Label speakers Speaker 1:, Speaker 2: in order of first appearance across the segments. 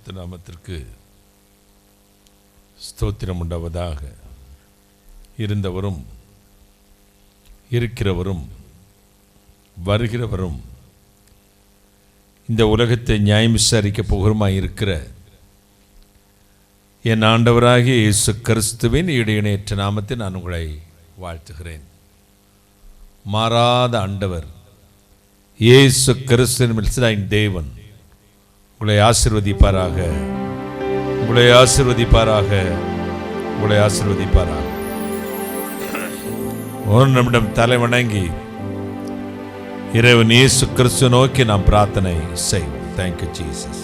Speaker 1: பரிசுத்த நாமத்திற்கு ஸ்தோத்திரம் உண்டாவதாக. இருந்தவரும் இருக்கிறவரும் வருகிறவரும் இந்த உலகத்தை நியாயம் விசாரிக்க போகிறமாய் இருக்கிற என் ஆண்டவராகிய இயேசு கிறிஸ்துவின் இடையினையற்ற நாமத்தை நான் உங்களை வாழ்த்துகிறேன். மாறாத ஆண்டவர் இயேசு கிறிஸ்துவின் தேவன் உங்களை ஆசீர்வதிப்பாராக, உங்களை ஆசீர்வதிப்பாராக, உங்களை ஆசீர்வதிப்பாராக. ஒரு நிமிடம் தலை வணங்கி இறைவன் இயேசு கிறிஸ்து நோக்கி நாம் பிரார்த்தனை செய்வோம். Thank you Jesus.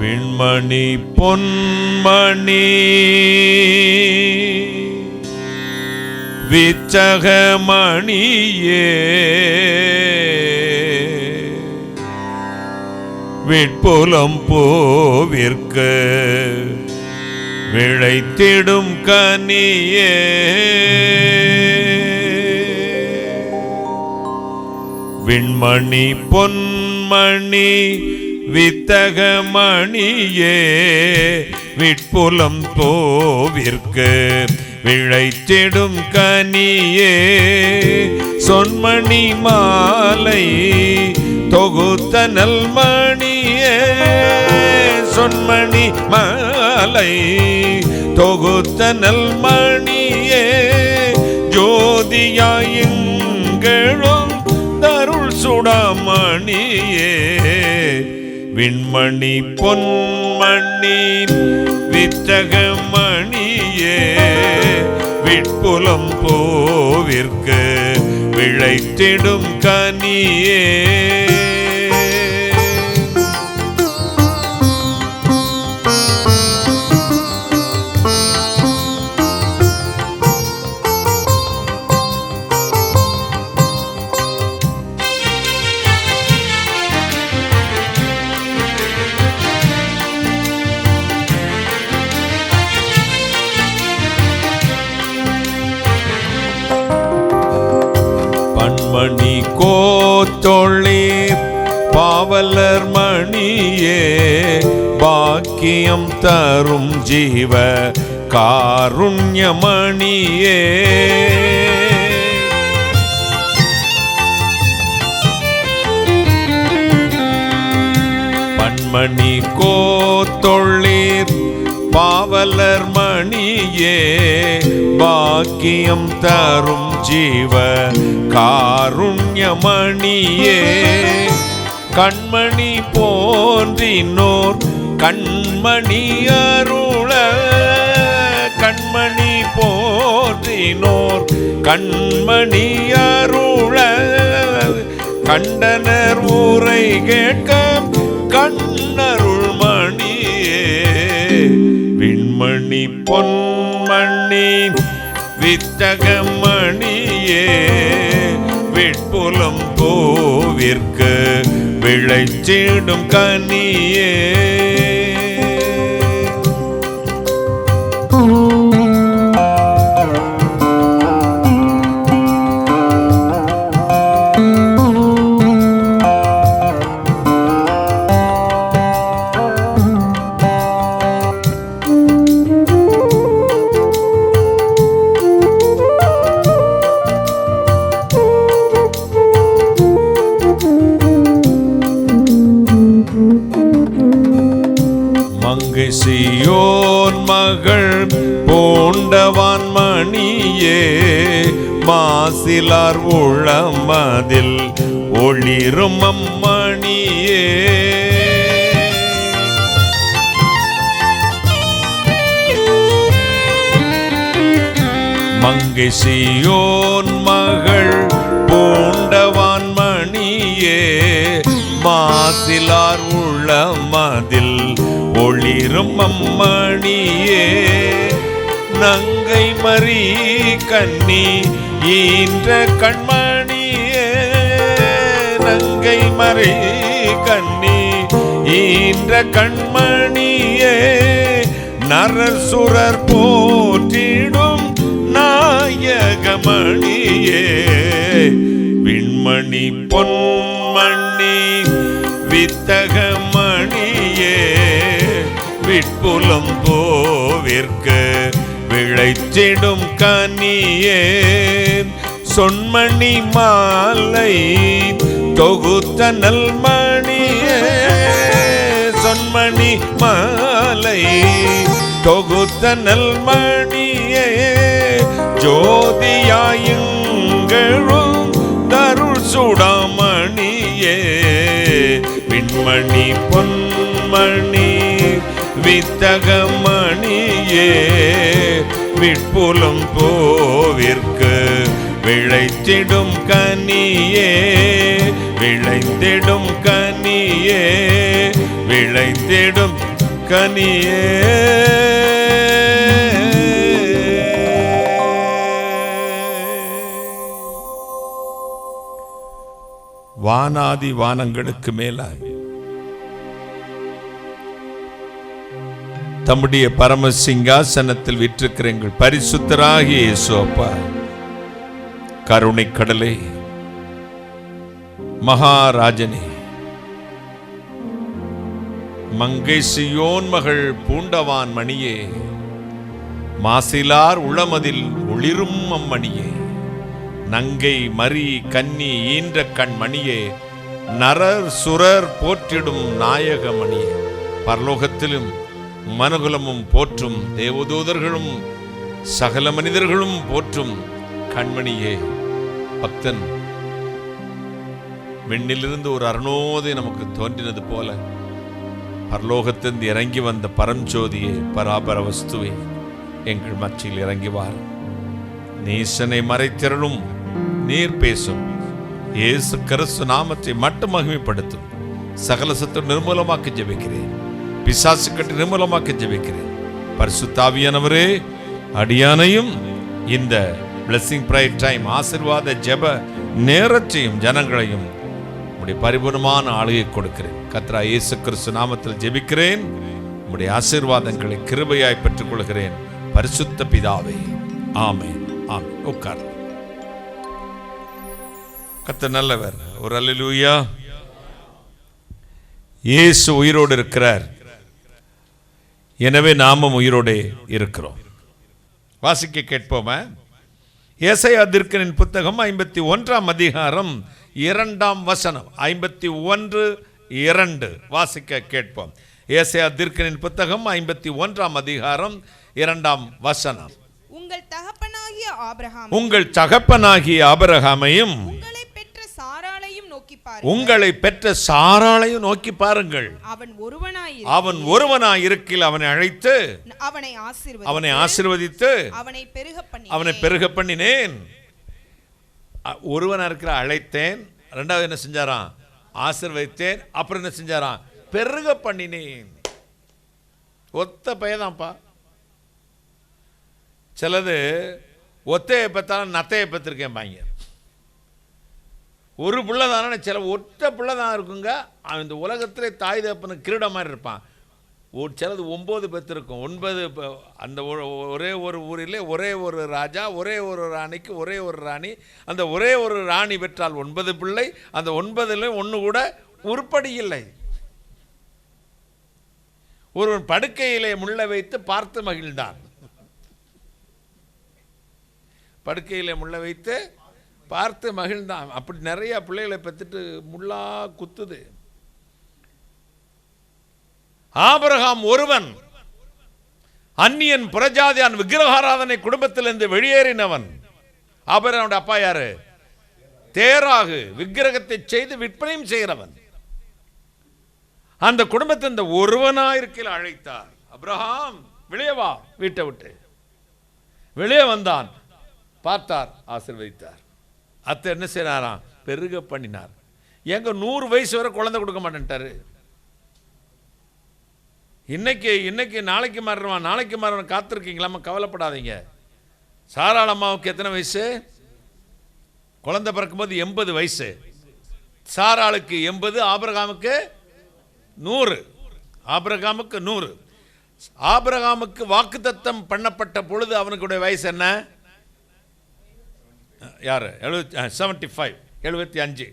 Speaker 1: விண்மணி பொன்மணி விச்சகமணியே விட்புலம் பூவிற்கு விளைத்திடும் கனியே விண்மணி பொன்மணி வித்தகமணியே விட்புலம் பூவிற்கு விளைத்திடும் கனியே சொன்மணி மாலை தொகுத்த நல்மணியே சொன்மணி மாலை தொகுத்த நல்மணியே ஜோதியாயுங்களும் தருள் சுடாமணியே விண்மணி பொன்மணி வித்தகமணியே விட்புலம் பூவிற்கு விளைத்திடும் கனியே மணி கோத்தொழிர் பாவலர் மணியே பாக்கியம் தரும் ஜீவ காருண்யமணியே பன்மணி கோத்தொழிர் பாவலர் மணியே பாக்கியம் தரும் ஜீவ காருண்யமணியே கண்மணி போன்றினோர் கண்மணி அருள கண்மணி போன்றினோர் கண்மணி அருள கண்டனர் ஊரை கேட்க கண்ணருள் மணியே விண்மணி பொன்மணி வித்தகமணியே விட்புலம் பூவிற்கு விளைச்சிடும் கனியே சியோன் மகள் பூண்டவான் மணியே மாசிலார் உளமதில் ஒளிரும் அம்மணியே மங்கை சியோன் மகள் பூண்டவான் மணியே மாசிலார் உளமதில் ஒளிரும் அம்மணியே நங்கை மரி கன்னி ஈன்ற கண்மணியே நங்கை மரி கன்னி ஈன்ற கண்மணியே நரர் சுரர் போற்றிடும் நாயகமணியே விண்ம வெண்மணி பொன்மணி வித்தகமணியே விட்புலம் போவிற்கு விளைச்சிடும் கனியே சொன்மணி மாலை தொகுத்த நல்மணியே சொன்மணி மாலை தொகுத்த நல்மணியே ஜோதியாயுங்களும் தருள் சுடாமணியே விண்மணி பொன்மணி வித்தகமணியே விட்புலம் போவிற்கு விளைத்திடும் கனியே விளைந்திடும் கனியே விளைந்திடும் கனியே. வானாதி வானங்களுக்கு மேலாய் தம்முடைய பரம சிங்காசனத்தில் விற்றிருக்கிற எங்கள் பரிசுத்தராகிய இயேசு அப்பா, கருணை கடலே, மகாராஜனே, மங்கை சியோன் மகள் பூண்டவான் மணியே, மாசிலார் உளமதில் ஒளிரும் அம்மணியே, நங்கை மரி கன்னி ஈன்ற கண் மணியே, நரர் சுரர் போற்றிடும் நாயக மணியே, பரலோகத்திலும் மனுகுலமும் போற்றும் தேவதூதர்களும் சகல மனிதர்களும் போற்றும் கண்மணியே, பக்தன் விண்ணிலிருந்து ஒரு அருணோதை நமக்கு தோன்றினது போல பரலோகத்திலிருந்து இறங்கி வந்த பரஞ்சோதியே, பராபர வஸ்துவே, எங்கள் மத்தியில் இறங்கி வார். நீசனை மறைத்திரளும் நீர் பேசும் இயேசு கிறிஸ்து நாமத்தை மட்டும் மகிமைப்படுத்தும். சகல சத்து நிர்மூலமாக்கி ஜெபிக்கிறேன், பிசாசு கட்டி நிர்மூலமாக்கி ஜெபிக்கிறேன். பரிசுத்த ஆவியானவரே, அடியானையும் இந்த பிளஸிங் ப்ரேயர் டைம் ஆசீர்வாத ஜெப நேரத்தையும் ஜனங்களையும் உம்முடைய பரிபூர்ணமான ஆளுகை கொடுக்கிறேன். கர்த்தராகிய இயேசு கிறிஸ்து நாமத்தில் ஜெபிக்கிறேன். உம்முடைய ஆசீர்வாதங்களை கிருபையாய் பெற்றுக் கொள்கிறேன். பரிசுத்த பிதாவே, ஆமென். ஆமென். உட்கார். கர்த்தர் நல்லவர். ஒரு அல்லேலூயா. இயேசு உயிரோடு இருக்கிறார், எனவே நாமும் உயிரோடு இருக்கிறோம். வாசிக்க கேட்போமா? ஏசாயா தீர்க்கனின் புத்தகம் 51ஆம் அதிகாரம் 2ஆம் வசனம். 51:2 வாசிக்க கேட்போம். ஏசாயா தீர்க்கனின் புத்தகம் 51ஆம் அதிகாரம் 2ஆம் வசனம். உங்கள் தகப்பனாகிய ஆபிரகாமையும் உங்களை பெற்ற சாராளையும் நோக்கி பாருங்கள். அவன் ஒருவனாய் இருக்கில் அவனை அழைத்து அவனை ஆசீர்வதித்து அவனை பெருக பண்ணினேன். ஒருவனா இருக்கிற அழைத்தேன், ரெண்டாவது என்ன செஞ்சாராம்? ஆசீர்வதித்தேன். அப்புறம் என்ன செஞ்சாராம்? பெருக பண்ணினேன். ஒத்த பையதான்ப்பா. சிலது ஒத்தையை பெற்றாலும் நத்தையை பெற்றிருக்கேன் பாங்க. ஒரு பிள்ளை தானே, சில ஒற்ற பிள்ளை தான் இருக்குங்க. அவன் இந்த உலகத்திலே தாய் தகப்பனுக்கு கிரீட மாதிரி இருப்பான். சிலது 9 பெற்றிருக்கும். 9 அந்த ஒரே ஒரு ஊரிலே ஒரே ஒரு ராஜா, ஒரே ஒரு ராணிக்கு ஒரே ஒரு ராணி. அந்த ஒரே ஒரு ராணி பெற்றால் 9 பிள்ளை. அந்த 9ல் ஒன்று கூட உருப்படி இல்லை. ஒருவன் படுக்கையிலே முள்ள வைத்து பார்த்து மகிழ்ந்தான். படுக்கையிலே முள்ள வைத்து பார்த்து மகிழ்ந்தான். அப்படி நிறைய பிள்ளைகளை பெற்றுட்டு முள்ளா குத்துது. ஆபிரகாம் ஒருவன், அந்நியன், புறஜாதியான், விக்கிரகாராதனை குடும்பத்திலிருந்து வெளியேறினவன். ஆபிரகாமுடைய அப்பா யாரு? தேராகு, விக்கிரகத்தை செய்து விற்பனையும் செய்கிறவன். அந்த குடும்பத்தை இந்த ஒருவனாயிருக்கையில் அழைத்தார். ஆபிரகாம் வெளியே வா, வீட்டை விட்டு வெளியே வந்தான். பார்த்தார், ஆசீர்வதித்தார். அத்தை என்ன செய்யறாராம்? பெருக பண்ணினார். எங்க 100 வயசு வரை குழந்தை கொடுக்க மாட்டேன்ட்டாரு. இன்னைக்கு நாளைக்கு மாறுவான், நாளைக்கு மாறுவான் காத்திருக்கீங்களாமா? கவலைப்படாதீங்க. சாராள் அம்மாவுக்கு எத்தனை வயசு? குழந்தை பிறக்கும்போது 80 வயசு. சாராளுக்கு 80, ஆபிரகாமுக்கு 100. ஆபிரகாமுக்கு 100. ஆபிரகாமுக்கு வாக்குத்தத்தம் பண்ணப்பட்ட பொழுது அவனுடைய வயசு என்ன? யாரு? 75. 75.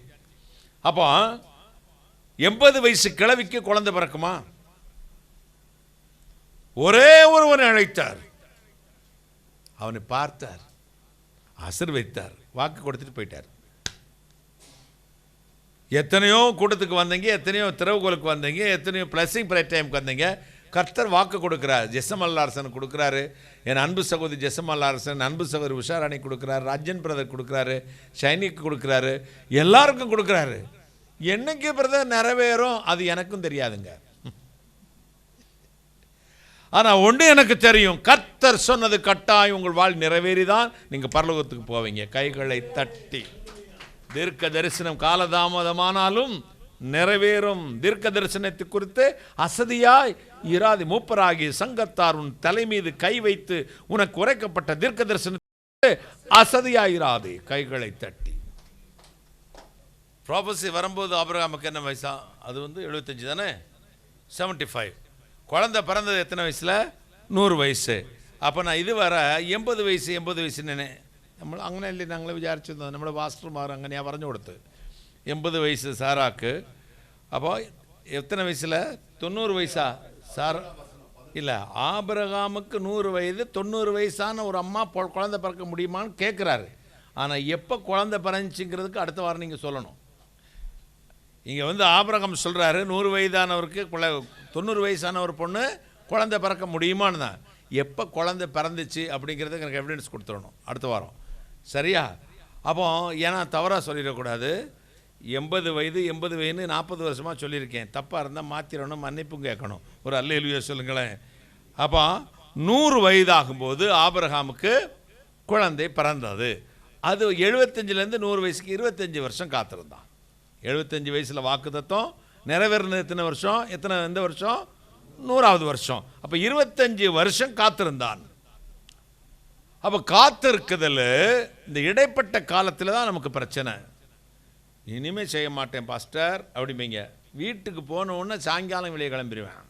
Speaker 1: அப்போ 80 வயசு கிழவிக்கு குழந்தை பிறக்குமா? ஒரே ஒருவனை அழைத்தார், அவனை பார்த்தார், ஆசீர்வதித்தார், வாக்கு கொடுத்துட்டு போயிட்டார். எத்தனையோ கூட்டத்துக்கு வந்தீங்க, எத்தனையோ திறவுகோலுக்கு வந்தீங்க, எத்தனையோ பிளஸிங் ப்ரே டைமுக்கு வந்தீங்க. கர்த்தர் வாக்கு கொடுக்குறார். ஜெசமல்லாரசன் கொடுக்குறாரு, என் அன்பு சகோதரி ஜெசமல்லாரசன், அன்பு சகோதரி உஷாராணி கொடுக்குறாரு, ராஜன் பிரதர் கொடுக்குறாரு, ஷைனிக்கு கொடுக்குறாரு, எல்லாருக்கும் கொடுக்குறாரு. என்னைக்கு பிரதர் நிறைவேறும் அது எனக்கும் தெரியாதுங்க. ஆனால் ஒன்று எனக்கு தெரியும், கர்த்தர் சொன்னது கட்டாயம் உங்கள் வாழ் நிறைவேறிதான் நீங்கள் பரலோகத்துக்கு போவீங்க. கைகளை தட்டி. தீர்க்க தரிசனம் காலதாமதமானாலும் நிறைவேறும். தீர்க்க தரிசனத்தை குறித்து அசதியாய் இராது. மூப்பராகி சங்கத்தார் உன் தலை மீது கை வைத்து உனக்கு உரைக்கப்பட்ட தீர்க்க தரிசனத்தை அசதியாயிராது. கைகளை தட்டி. ப்ராபஸி வரும்போது ஆபிரகாமுக்கு என்ன வயசா? அது 75 தானே, 75. குழந்தை பிறந்தது எத்தனை வயசில்? 100 வயசு. அப்போ நான் இது வர 80 வயசு 80 വയസ്സിനെ നമ്മൾ അങ്ങനെ അല്ലേ ഞങ്ങൾ വിചാരിച്ചിരുന്നത്. നമ്മുടെ പാസ്റ്റർമാർ അങ്ങനെയാണ് പറഞ്ഞു കൊടുത്ത് 80 വയസ്സ് സാറാക്ക്. അപ്പോൾ எத்தனை வயசில்? 90 வயசா சார்? இல்லை, ஆபிரகாமுக்கு 100 வயது. 90 வயசான ஒரு அம்மா குழந்தை பிறக்க முடியுமான்னு கேட்குறாரு. ஆனால் எப்போ குழந்தை பிறந்துச்சுங்கிறதுக்கு அடுத்த வாரம் நீங்கள் சொல்லணும். இங்கே ஆபிரகாம் சொல்கிறாரு 100 வயதானவருக்கு 90 வயசான ஒரு பொண்ணு குழந்தை பிறக்க முடியுமான்னு தான். எப்போ குழந்தை பிறந்துச்சு அப்படிங்கிறதுக்கு எனக்கு எவிடன்ஸ் கொடுத்துடணும் அடுத்த வாரம், சரியா? அப்போ ஏன்னா தவறாக சொல்லிடக்கூடாது. 80 வயது 80 வயதுன்னு 40 வருஷமாக சொல்லியிருக்கேன். தப்பாக இருந்தால் மாற்றிடணும், மன்னிப்பும் கேட்கணும். ஒரு அல்லேலூயா சொல்லுங்களேன். அப்போ 100 வயதாகும்போது ஆபிரகாமுக்கு குழந்தை பிறந்தது. அது 75லேருந்து 100 வயசுக்கு 25 வருஷம் காத்திருந்தான். 75 வயசில் வாக்குத்தத்தம் நிறைவேறின எத்தனை வருஷம்? எந்த வருஷம்? 100வது வருஷம். அப்போ 25 வருஷம் காத்திருந்தான். அப்போ காத்திருக்குதல் இந்த இடைப்பட்ட காலத்தில் தான் நமக்கு பிரச்சனை. இனிமேல் செய்ய மாட்டேன் பாஸ்டர் அப்படிம்பீங்க. வீட்டுக்கு போன உடனே சாயங்காலம் வெளியே கிளம்பிடுவேன்.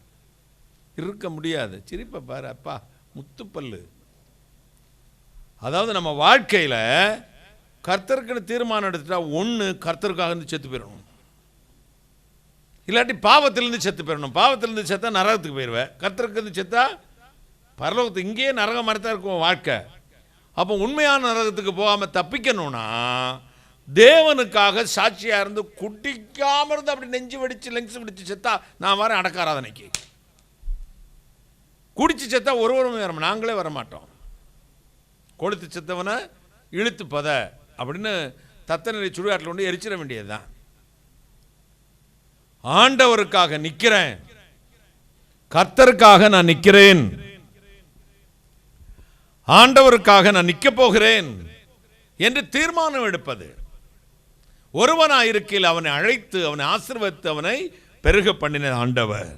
Speaker 1: இருக்க முடியாது. சிரிப்பை பாரு, அப்பா முத்துப்பல்லு. அதாவது நம்ம வாழ்க்கையில் கர்த்தருக்குன்னு தீர்மானம் எடுத்துட்டா ஒன்று கர்த்தருக்காக இருந்து செத்து போயிடணும், இல்லாட்டி பாவத்திலேருந்து செத்து போயிடணும். பாவத்திலேருந்து செத்தா நரகத்துக்கு போயிடுவேன், கர்த்தருக்கு இருந்து செத்தா பரலோகத்துக்கு. இங்கேயே நரகம் மாதிரி தான் இருக்கும் வாழ்க்கை. அப்போ உண்மையான நரகத்துக்கு போகாமல் தப்பிக்கணும்னா தேவனுக்காக சாட்சியாக இருந்து குடிக்காமல் இருந்து அப்படி நெஞ்சு வெடிச்சு லெங்ஸ் வெடிச்சு செத்தா நான் வரேன் அடக்காராதனைக்கு. குடிச்சு செத்தா ஒருவருமே வர, நாங்களே வரமாட்டோம். கொளுத்து செத்தவனை இழுத்து பத அப்படின்னு தத்தனை சுடுகாட்டில் கொண்டு எரிச்சிட வேண்டியது தான். ஆண்டவருக்காக நிற்கிறேன், கர்த்தருக்காக நான் நிற்கிறேன், ஆண்டவருக்காக நான் நிற்க போகிறேன் என்று தீர்மானம் எடுப்பது. ஒருவனாயிருக்கையில் அவனை அழைத்து அவனை ஆசீர்வதித்து அவனை பெருக பண்ணின ஆண்டவர்.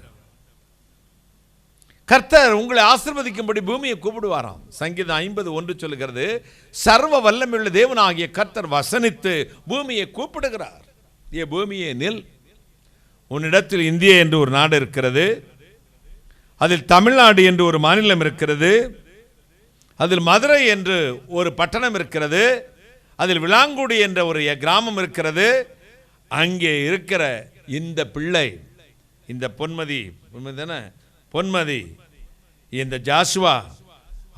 Speaker 1: கர்த்தர் உங்களை ஆசீர்வதிக்கும்படி பூமியை கூப்பிடுவாராம். சங்கீதம் 50:1 சொல்லுகிறது, சர்வ வல்லமையுள்ள தேவனாகிய கர்த்தர் வசனித்து பூமியை கூப்பிடுகிறார். ஏ பூமியே நில், உன்னிடத்தில் இந்தியா என்று ஒரு நாடு இருக்கிறது, அதில் தமிழ்நாடு என்று ஒரு மாநிலம் இருக்கிறது, அதில் மதுரை என்று ஒரு பட்டணம் இருக்கிறது, அதில் விளாங்குடி என்ற ஒரு கிராமம் இருக்கிறது. அங்கே இருக்கிற இந்த பிள்ளை, இந்த பொன்மதி தானே, பொன்மதி, இந்த ஜாசுவா,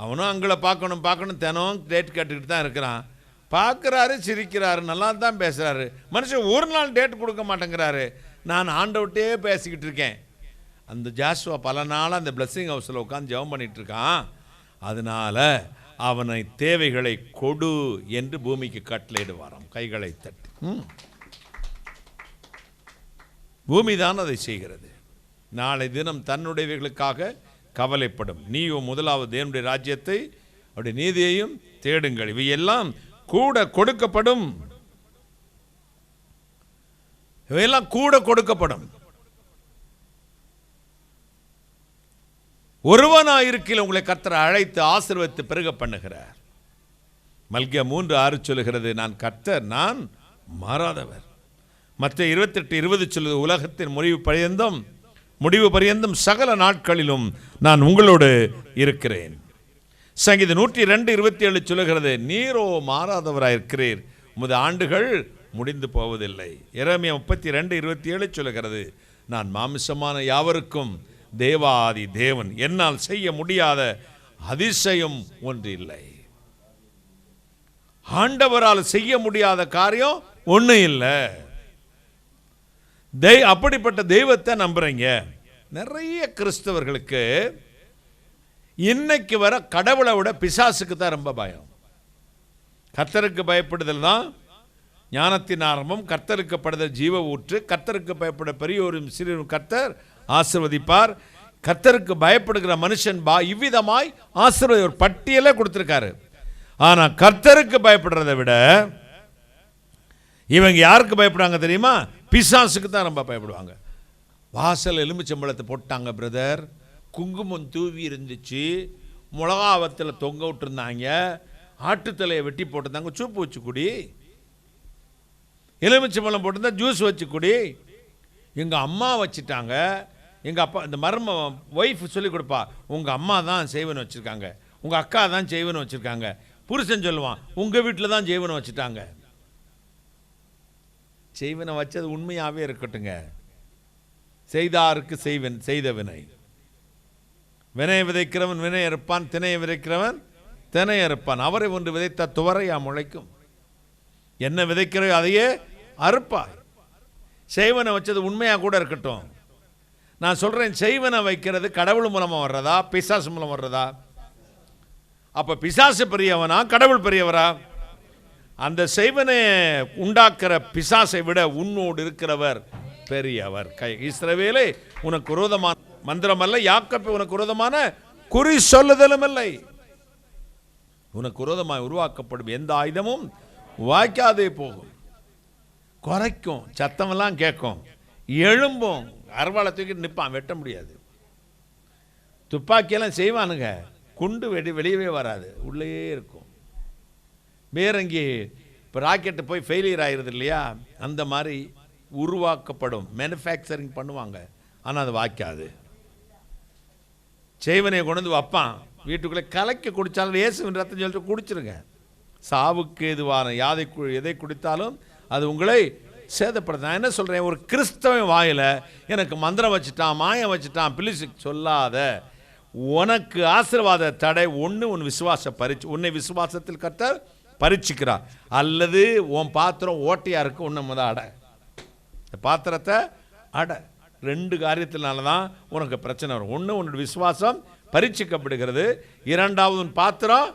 Speaker 1: அவனும் அங்கே பார்க்கணும் தினம் டேட் கேட்டுக்கிட்டு தான் இருக்கிறான். பார்க்குறாரு, சிரிக்கிறாரு, நல்லா தான் பேசுகிறாரு. மனுஷன் ஒரு நாள் டேட் கொடுக்க மாட்டேங்கிறாரு. நான் ஆண்டவர்கிட்டே பேசிக்கிட்டு இருக்கேன். அந்த ஜாசுவா பல நாளாக அந்த பிளஸ்ஸிங் ஹவுஸில் உட்காந்து ஜெபம் பண்ணிகிட்டு இருக்கான். அதனால் அவனை தேவைகளை கொடு என்று பூமிக்கு கட்டளையிடுவாராம். கைகளை தட்டி. பூமி தான் அதை செய்கிறது. நாளை தினம் தன்னுடையவைகளுக்காக கவலைப்படும். நீயோ முதலாவது தேவனுடைய ராஜ்யத்தை அவருடைய நீதியையும் தேடுங்கள், இவையெல்லாம் கூட கொடுக்கப்படும். இவையெல்லாம் கூட கொடுக்கப்படும். ஒருவனாயிருக்கையில் உங்களை கர்த்தர் அழைத்து ஆசீர்வதித்து பெருக பண்ணுகிறார். மல்கியா 3:6 சொல்லுகிறது, நான் கர்த்தர், நான் மாறாதவர். மத்தேயு 28:20 சொல்லுது, உலகத்தின் முடிவு பரியந்தம் சகல நாட்களிலும் நான் உங்களோடு இருக்கிறேன். சங்கீதம் 102:27 சொல்லுகிறது, நீரோ மாறாதவராயிருக்கிறீர், உமது ஆண்டுகள் முடிந்து போவதில்லை. எரேமியா 32:27 சொல்லுகிறது, நான் மாமிசமான யாவருக்கும் தேவாதி தேவன், என்னால் செய்ய முடியாத அதிசயம் ஒன்று இல்லை. ஆண்டவரால் செய்ய முடியாத காரியம் ஒண்ணு இல்லை. அப்படிப்பட்ட தெய்வத்தை நம்புறீங்க. நிறைய கிறிஸ்தவர்களுக்கு இன்னைக்கு வர கடவுளை விட பிசாசுக்கு தான் ரொம்ப பயம். கர்த்தருக்கு பயப்படுதல் தான் ஞானத்தின் ஆரம்பம். கர்த்தருக்கு படுதல் ஜீவ ஊற்று. கர்த்தருக்கு பயப்பட பெரியோரும் சிறியோரும் கர்த்தர் ஆசீர்வதிப்பார். கர்த்தருக்கு பயப்படுகிற மனுஷன் இவ்விதமாய் ஆசீர்வாத ஒரு பட்டியலே கொடுத்திருக்காரு. ஆனா கர்த்தருக்கு பயப்படுறதை விட இவங்க யாருக்கு பயப்படுவாங்க தெரியுமா? பிசாசுக்கு தான் ரொம்ப பயப்படுவாங்க. வாசல் எலுமிச்சம்பழத்தை போட்டாங்க பிரதர், குங்குமம் தூவி இருந்துச்சு, மிளகாவத்தில் தொங்க விட்டுருந்தாங்க, ஆட்டுத்தலையை வெட்டி போட்டிருந்தாங்க, சூப்பு வச்சு குடி. எலுமிச்சம்பழம் போட்டிருந்தா ஜூஸ் வச்சு குடி. எங்கள் அம்மா வச்சுட்டாங்க, எங்கள் அப்பா, இந்த மர்ம ஒய்ஃப் சொல்லி கொடுப்பா, உங்கள் அம்மா தான் செய்வன் வச்சுருக்காங்க, உங்கள் அக்கா தான் செய்வன் வச்சுருக்காங்க. புருஷன் சொல்லுவான், உங்கள் வீட்டில் தான் செய்வனை வச்சுட்டாங்க. செய்வனை வச்சது உண்மையாகவே இருக்கட்டுங்க. செய்தாருக்கு செய்வன் செய்த வினை. வினை விதைக்கிறவன் வினை இருப்பான், திணையை விதைக்கிறவன் திணை இருப்பான். அவரை ஒன்று விதைத்த துவரையா முளைக்கும். என்ன விதைக்கிறோ அதையே அறுப்பாய். செய்வனை வச்சது உண்மையாக கூட இருக்கட்டும். நான் சொல்கிறேன், செய்வனை வைக்கிறது கடவுள் மூலமாக வர்றதா பிசாசு மூலம் வர்றதா? அப்போ பிசாசு பெரியவனா கடவுள் பெரியவரா? அந்த செய்வனை உண்டாக்குற பிசாசை விட உன்னோடு இருக்கிறவர் பெரியவர். இஸ்ரவேலே உனக்கு விரோதமான மந்திரம் அல்ல, யாக்கோபே உனக்கு விரோதமான குறி சொல்லுதலும் இல்லை. உனக்கு விரோதமாக உருவாக்கப்படும் எந்த ஆயுதமும் வாய்க்காதே போகும். குறைக்கும், சத்தமெல்லாம் கேட்கும், எழும்பும், அருவாளை தூக்கிட்டு நிற்பான், வெட்ட முடியாது. துப்பாக்கியெல்லாம் செய்வானுங்க, குண்டு வெளியவே வராது, உள்ளே இருக்கும். வேறங்கி இப்போ ராக்கெட்டு போய் ஃபெயிலியர் ஆகிருது இல்லையா, அந்த மாதிரி உருவாக்கப்படும், மேனுஃபேக்சரிங் பண்ணுவாங்க, ஆனால் அது வாய்க்காது. செய்வனையை கொண்டு வந்து வைப்பான் வீட்டுக்குள்ளே, கலக்கி குடித்தாலும் இயேசுவின் ரத்தம் சொல்லிட்டு குடிச்சிருங்க. சாவுக்கு எதுவான எதை குடித்தாலும் அது உங்களை சேதப்படுது. நான் என்ன சொல்கிறேன், ஒரு கிறிஸ்தவன் வாயில் எனக்கு மந்திரம் வச்சுட்டான், மாயம் வச்சுட்டான், பிலிசு சொல்லாத. உனக்கு ஆசீர்வாத தடை ஒன்று, உன் விசுவாச உன்னை விசுவாசத்தில் கர்த்தர் பரீட்சிக்கிறார். அல்லது உன் பாத்திரம் ஓட்டையாக இருக்கு, உன்னை அடை, பாத்திரத்தை அடை. ரெண்டு காரியத்தினால தான் உனக்கு பிரச்சனை வரும். ஒன்று, உன்னோட விசுவாசம் பரீட்சிக்கப்படுகிறது. இரண்டாவது, உன் பாத்திரம்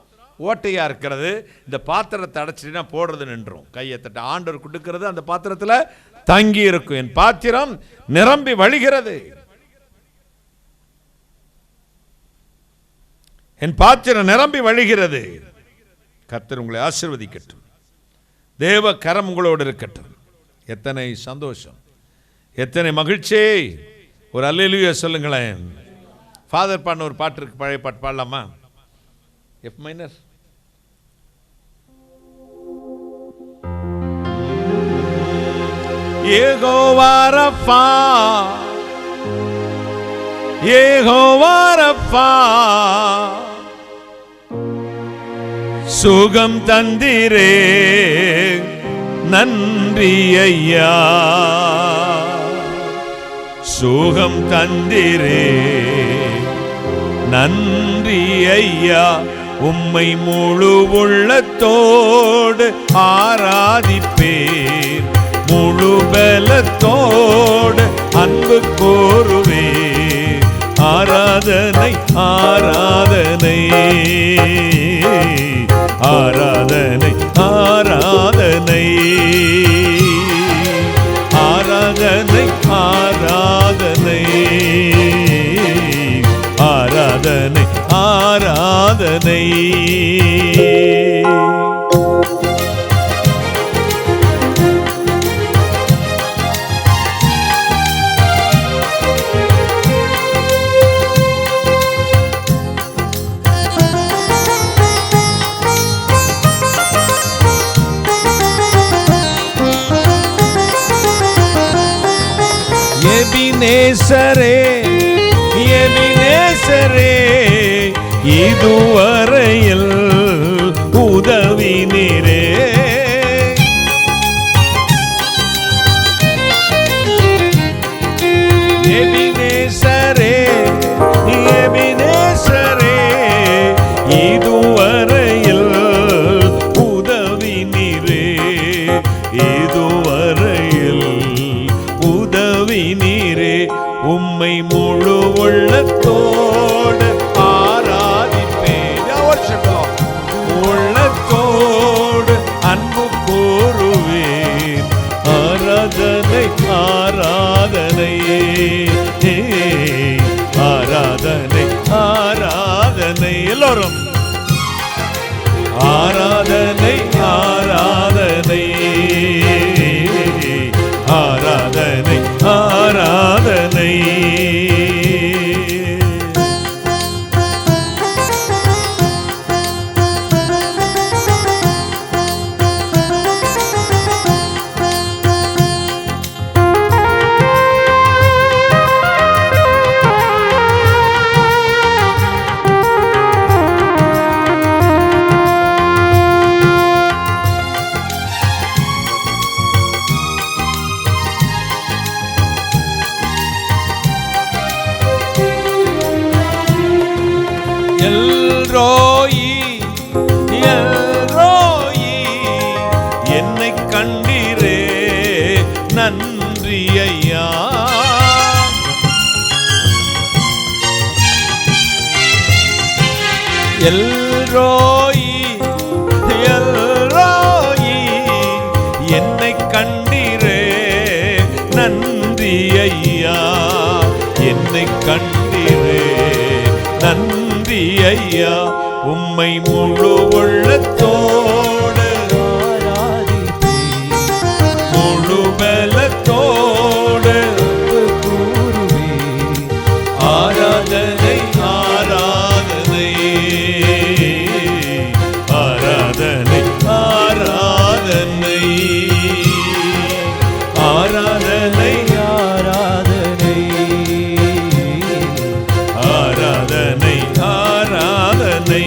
Speaker 1: ஓட்டையாக இருக்கிறது. இந்த பாத்திரத்தை அடைச்சிட்டா போடுறது நின்றும். கையை தட்ட ஆண்டவர் கொடுக்கிறது அந்த பாத்திரத்தில் தங்கி இருக்கும். என் பாத்திரம் நிரம்பி வழிகிறது, என் பாத்திரம் நிரம்பி வழிகிறது. கர்த்தர் உங்களை ஆசீர்வதிக்கட்டும். தேவ கரம் உங்களோடு இருக்கட்டும். எத்தனை சந்தோஷம், எத்தனை மகிழ்ச்சி. ஒரு அல்லேலூயா சொல்லுங்களேன். ஃபாதர் பாடின ஒரு பாட்டு இருக்கு, பழைய பாட்டு பாடலாமா? F minor. Jehovah Rapha, Jehovah Rapha, சுகம் தந்திரே நன்றி ஐயா, சுகம் தந்திரே நன்றி ஐயா. உம்மை முழு உள்ளத்தோடு ஆராதிப்பேன், முழு பலத்தோடு அன்பு கோருவேன். ஆராதனை ஆராதனை ஆராதனை ஆராதனை ஆராதனை ஆராதனை ஆராதனை ஆராதனை. எபினேசரே, எபினேசரே, இதுவரையில் உதவி நீரே. தருவினீரே. உம்மை முழு உள்ளத்தோடு ஆராதிப்பேன். உள்ளத்தோடு அன்பு கூறுவேன். ஆராதனை ஆராதனை ஆராதனை ஆராதனை. எல்லோரும் ஆராதனை ஆராதனை ஆராதனை ஆராதனை. எல்ரோயி எல்ரோயி என்னை கண்டீரே நன்றி ஐயா. எல்ரோயி எல்ரோயி என்னை கண்டீரே நன்றி ஐயா. என்னை கண்டீரே நன்றி ஐயா. உம்மை முழு உள்ளத்தோடு ஆராதிப்பேன். முழு பலத்தோடு கூறுவேன். ஆராதனை ஆராதனை ஆராதனை ஆராதனை ஆராதனை ஆராதனை ஆராதனை ஆராதனை.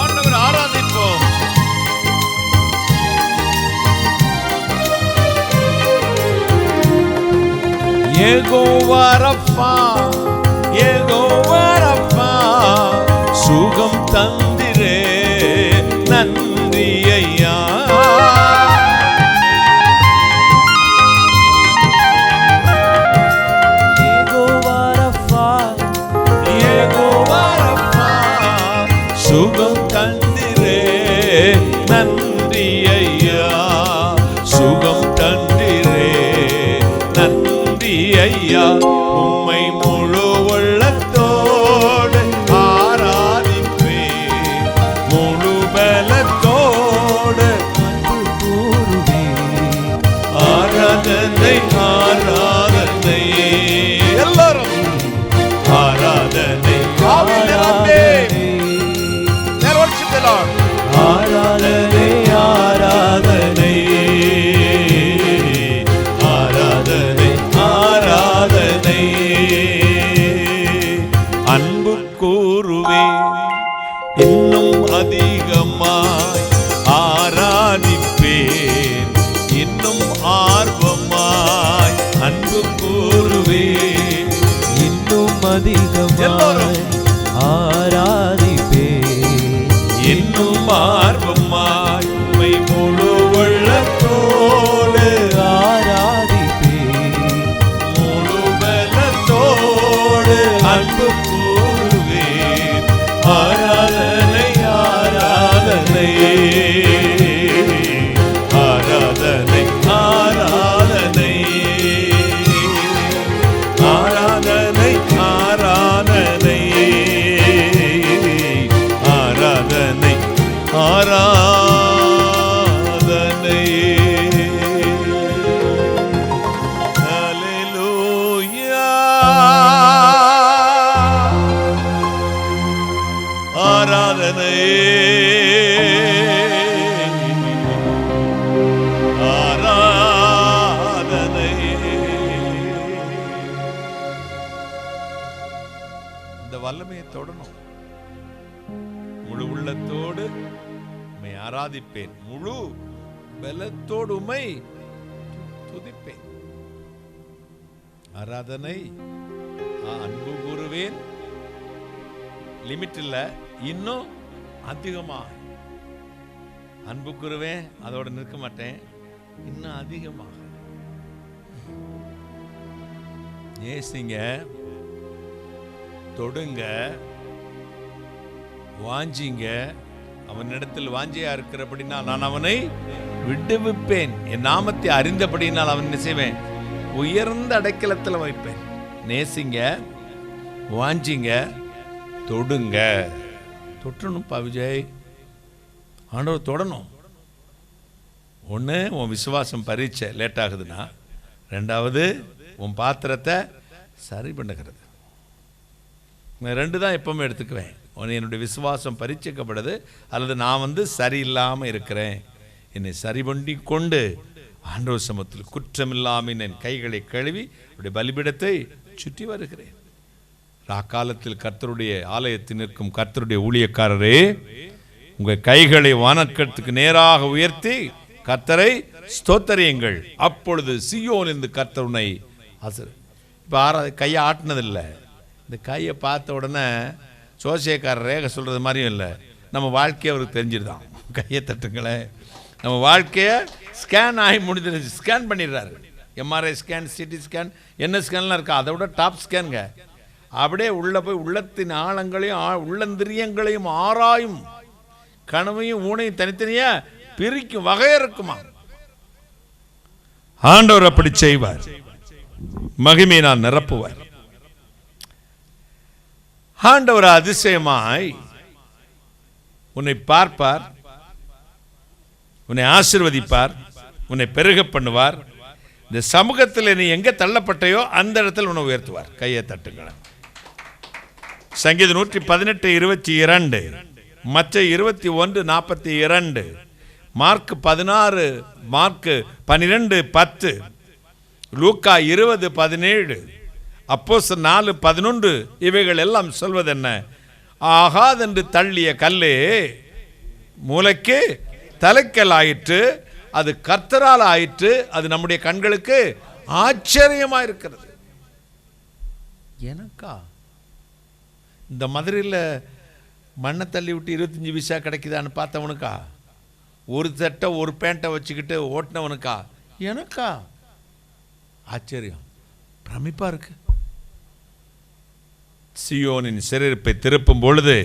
Speaker 1: ஆண்டவர் ஆராதிப்போம். யெகோவா ரப்பா யெகோவா ரப்பா சுகம் தந்திரே நன்றி ஐயா. யெகோவா ரப்பா யெகோவா ரப்பா சுகம் தந்திரே நன்றி ஐயா. சுகம் தந்திரே நன்றி ஐயா. உம்மை முழு உள்ளத்தோடு ஆராதிப்பேன். முழு பலத்தோடு அன்பு கூறுவேன். ஆராதனை ஆராதனை. எல்லாரும் ஆராதனை ஆராதனை ஆராதனை ஆராதனை ஆராதனை ஆராதனை. அன்பு கூறுவேன் இன்னும் அதிகமாய் ஆராதிப்பேன். இன்னும் ஆர்வமாய் அன்பு கூறுவேன். இன்னும் அதிகமாய் ஆராதிப்பேன். இன்னும் ஆர்வமாய் உம்மை முழு உள்ளத்தோடு ஆராதிப்பேன். முழு பலத்தோடு அன்பு கூறுவேன். ஆராதனை ஆராதனை ஆராதனை ஆராதனை ஆராதனை ஆராதனை ஆராதனை ஆராதனை. ஹல்லேலூயா. ஆராதனை ஆராதனை. இந்த வல்லமையை தொடணும். முழு உள்ளத்தோடு உம்மை ஆராதிப்பேன். முழு பலத்தோடு உம்மை துதிப்பேன். ஆராதனை அன்பு கூறுவேன், லிமிட் இல்லை, இன்னும் அதிகமா அன்பு கூறுவேன், அதோட நிற்க மாட்டேன், இன்னும் அதிகமாக நேசிங்க, தொடுங்க, வாஞ்சிங்க. அவனிடத்தில் வாஞ்சியா இருக்கிறபடினா நான் அவனை விடுவிப்பேன், என் நாமத்தை அறிந்தபடினால் அவன் என்ன செய்வேன், உயர்ந்த அடைக்கலத்தில் வைப்பேன். நேசிங்க, வாஞ்சிங்க, தொடுங்க. தொட்டணும்ப்பா விஜய், ஆண்டவர் தொடணும். ஒன்று, உன் விசுவாசம் பரீட்சை லேட் ஆகுதுன்னா, ரெண்டாவது உன் பாத்திரத்தை சரி பண்ணுகிறது. ரெண்டு தான் எப்பவுமே எடுத்துக்குவேன். ஒன்று, என்னுடைய விசுவாசம் பரீட்சிக்கப்படுது, அல்லது நான் சரியில்லாமல் இருக்கிறேன். என்னை சரி பண்ணி கொண்டு ஆண்டவர் சமூகத்தில் குற்றமில்லாமல் என் கைகளை கழுவி என்னுடைய பலிபீடத்தை சுற்றி வருகிறேன். ராக்காலத்தில் கர்த்தருடைய ஆலயத்தில் நிற்கும் கர்த்தருடைய ஊழியக்காரரே, உங்கள் கைகளை வானக்கத்துக்கு நேராக உயர்த்தி கர்த்தரை ஸ்தோத்தரியுங்கள், அப்பொழுது சீயோன் என்று கர்த்தர் உன்னை ஆசீர்வதிப்பார். இப்போ கையை ஆட்டினதில்லை, இந்த கையை பார்த்த உடனே சோசியக்காரர் ரேக சொல்கிறது மாதிரியும் இல்லை, நம்ம வாழ்க்கையை அவருக்கு தெரிஞ்சிருதான். கையை தட்டுங்களேன், நம்ம வாழ்க்கையை ஸ்கேன் ஆகி முடிஞ்சிருச்சு, ஸ்கேன் பண்ணிடுறாரு. எம்ஆர்ஐ ஸ்கேன், சிடி ஸ்கேன், என்ன ஸ்கேன்லாம் இருக்கா, அதை விட டாப் ஸ்கேனுங்க. அப்படியே உள்ளே போய் உள்ளத்தின் ஆழங்களையும் உள்ளந்திரியங்களையும் ஆராயும், கனவையும் ஊனையும் தனித்தனியாக பிரிக்கும், வகையறுக்குமா. ஆண்டவர் அப்படி செய்வார், மகிமையை நான் நிரப்புவார். ஆண்டவர் அதிசயமாய் உன்னை பார்ப்பார், உன்னை ஆசீர்வதிப்பார், உன்னை பெருக பண்ணுவார். இந்த சமூகத்தில் நீ எங்கே தள்ளப்பட்டையோ அந்த இடத்துல உன்னை உயர்த்துவார். கையை தட்டுங்கள். சங்கீதம் 118:22, மற்ற 21:42, மார்க் 16, மார்க் 12:10, லூக்கா 20:17, அப்போஸ்தலர் 4:11, இவைகள் எல்லாம் சொல்வதென்ன, ஆகாதென்று தள்ளிய கல்லே மூளைக்கு தலைக்கல் ஆயிற்று, அது கர்த்தரால் ஆயிற்று, அது நம்முடைய கண்களுக்கு ஆச்சரியமா இருக்கிறது. எனக்கா இந்த மதுரையில் மண்ணை தள்ளி விட்டு 25 பைசா கிடைக்குதான்னு பார்த்தவனுக்கா, ஒரு சட்டை ஒரு பேண்ட்டை வச்சுக்கிட்டு ஓட்டினவனுக்கா, எனக்கா ஆச்சரியம், பிரமிப்பா இருக்கு. சியோனின் சிறையிருப்பை திருப்பும் பொழுது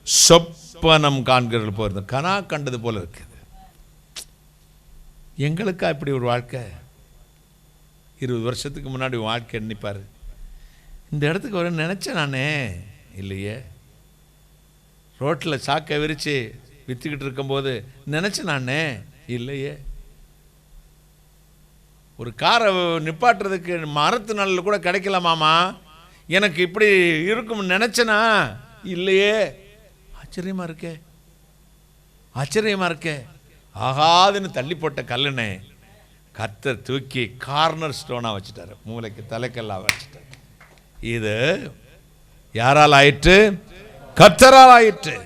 Speaker 1: சொப்பனம் காண்கிறது போகிறது, கனா கண்டது போல இருக்குது. எங்களுக்கா இப்படி ஒரு வாழ்க்கை? 20 வருஷத்துக்கு முன்னாடி வாழ்க்கை எண்ணிப்பாரு. இந்த இடத்துக்கு வர நினைச்சேன் நானே, இல்லையே. ரோட்டில் சாக்கை விரித்து விற்றுக்கிட்டு இருக்கும்போது நினச்சேன் நானே, இல்லையே. ஒரு காரை நிப்பாட்டுறதுக்கு மரத்து நாளில் கூட கிடைக்கலாமாமா, எனக்கு இப்படி இருக்கும்னு நினச்சேனா, இல்லையே. ஆச்சரியமா இருக்கே, ஆச்சரியமா இருக்கே. ஆகாதுன்னு தள்ளி போட்ட கல்லுனே கர்த்தர் தூக்கி கார்னர் ஸ்டோனாக வச்சுட்டாரு, மூளைக்கு தலைக்கல்லாக வச்சுட்டார். இது யாரால் ஆயிற்று? கர்த்தரால் ஆயிற்று.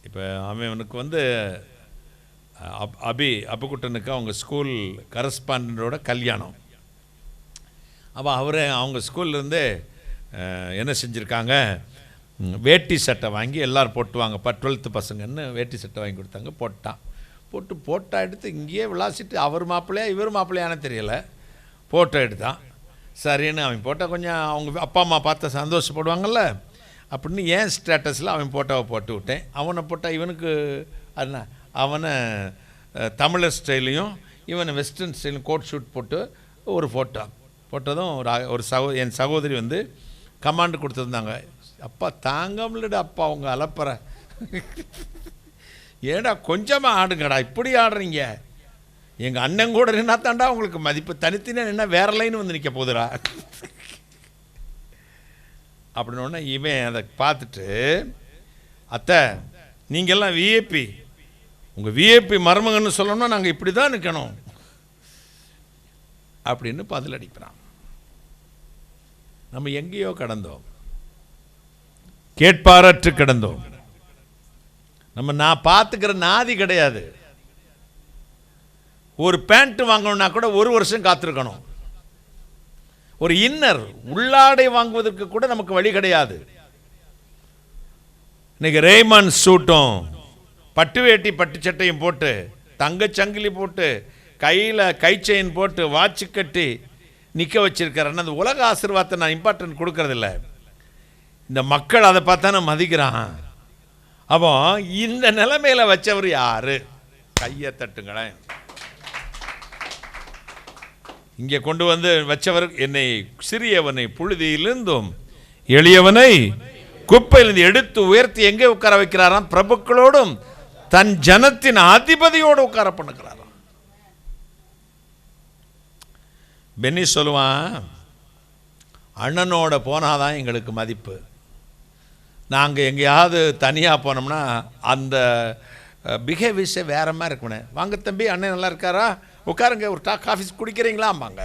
Speaker 1: இப்போ அவனுக்கு அபுக்குட்டனுக்கு அவங்க ஸ்கூல் கரஸ்பாண்டோட கல்யாணம். அப்போ அவங்க ஸ்கூல்லேருந்து என்ன செஞ்சுருக்காங்க, வேட்டி சட்டை வாங்கி எல்லோரும் போட்டுவாங்க, 12th பசங்கன்னு வேட்டி சட்டை வாங்கி கொடுத்தாங்க. போட்டா எடுத்து இங்கேயே விளாசிட்டு, அவர் மாப்பிள்ளையா இவர் மாப்பிள்ளையானே தெரியலை, ஃபோட்டோ எடுத்தான். சரின்னு அவன் போட்டால் கொஞ்சம் அவங்க அப்பா அம்மா பார்த்த சந்தோஷப்படுவாங்கள்ல அப்படின்னு ஏன் ஸ்டேட்டஸில் அவன் ஃபோட்டோவை போட்டு விட்டேன். அவனை போட்டால் இவனுக்கு என்ன, அவனை தமிழர் ஸ்டைலையும் இவனை வெஸ்டர்ன் ஸ்டைலையும் கோட் ஷூட் போட்டு ஒரு ஃபோட்டோ போட்டதும் என் சகோதரி கமாண்டு கொடுத்துருந்தாங்க. அப்பா தாங்கம்லடு அப்பா அவங்க அலப்பற, ஏடா கொஞ்சமாக ஆடுங்கடா, இப்படி ஆடுறீங்க, எங்கள் அண்ணன் கூட நின்னா தாண்டா உங்களுக்கு மதிப்பு, தனித்தனியாக நின்னா வேற லைன் நிற்க போதுடா அப்படின்னு. இவன் அதை பார்த்துட்டு, அத்தை நீங்கள்லாம் விஐபி, உங்கள் விஐபி மருமகன்னு சொல்லணும்னா நாங்கள் இப்படி தான் நிற்கணும் அப்படின்னு பதில் அடிக்கிறான். நம்ம எங்கேயோ கடந்தோம், கேட்பாரற்று கிடந்தோம். நான் பார்த்துக்கிற நாதி கிடையாது. ஒரு பேண்ட் வாங்கணும்னா கூட 1 வருஷம் காத்திருக்கணும். ஒரு இன்னர் உள்ளாடை வாங்குவதற்கு கூட நமக்கு வழி கிடையாது. இன்னைக்கு ரேமன் சூட்டும் பட்டு வேட்டி பட்டு சட்டையும் போட்டு தங்கச்சங்கிலி போட்டு கையில் கை செயின் போட்டு வாட்சி கட்டி நிற்க வச்சிருக்கிறேன். அந்த உலக ஆசீர்வாதத்தை நான் இம்பார்ட்டன்ட் கொடுக்கறதில்ல. இந்த மக்கள் அதை பார்த்தானே மதிக்கிறான். அப்போ இந்த நிலைமையில வச்சவர் யாரு? கையை தட்டுங்களேன். இங்கே கொண்டு வந்து வச்சவர் என்னை சிறியவனை புழுதியிலிருந்தும் எளியவனை குப்பையிலிருந்து எடுத்து உயர்த்தி எங்கே உட்கார வைக்கிறாராம்? பிரபுக்களோடும் தன் ஜனத்தின் அதிபதியோடு உட்கார பண்ணுகிறாராம். பென்னி சொல்லுவான், அண்ணனோட போனாதான் எங்களுக்கு மதிப்பு. நாங்கள் எங்கேயாவது தனியாக போனோம்னா அந்த பிஹேவியர்ஸே வேற மாதிரி இருக்கணும். வாங்க தம்பி, அண்ணன் நல்லா இருக்காரா, உட்காருங்க, ஒரு காஃபி குடிக்கிறீங்களாம்பாங்க.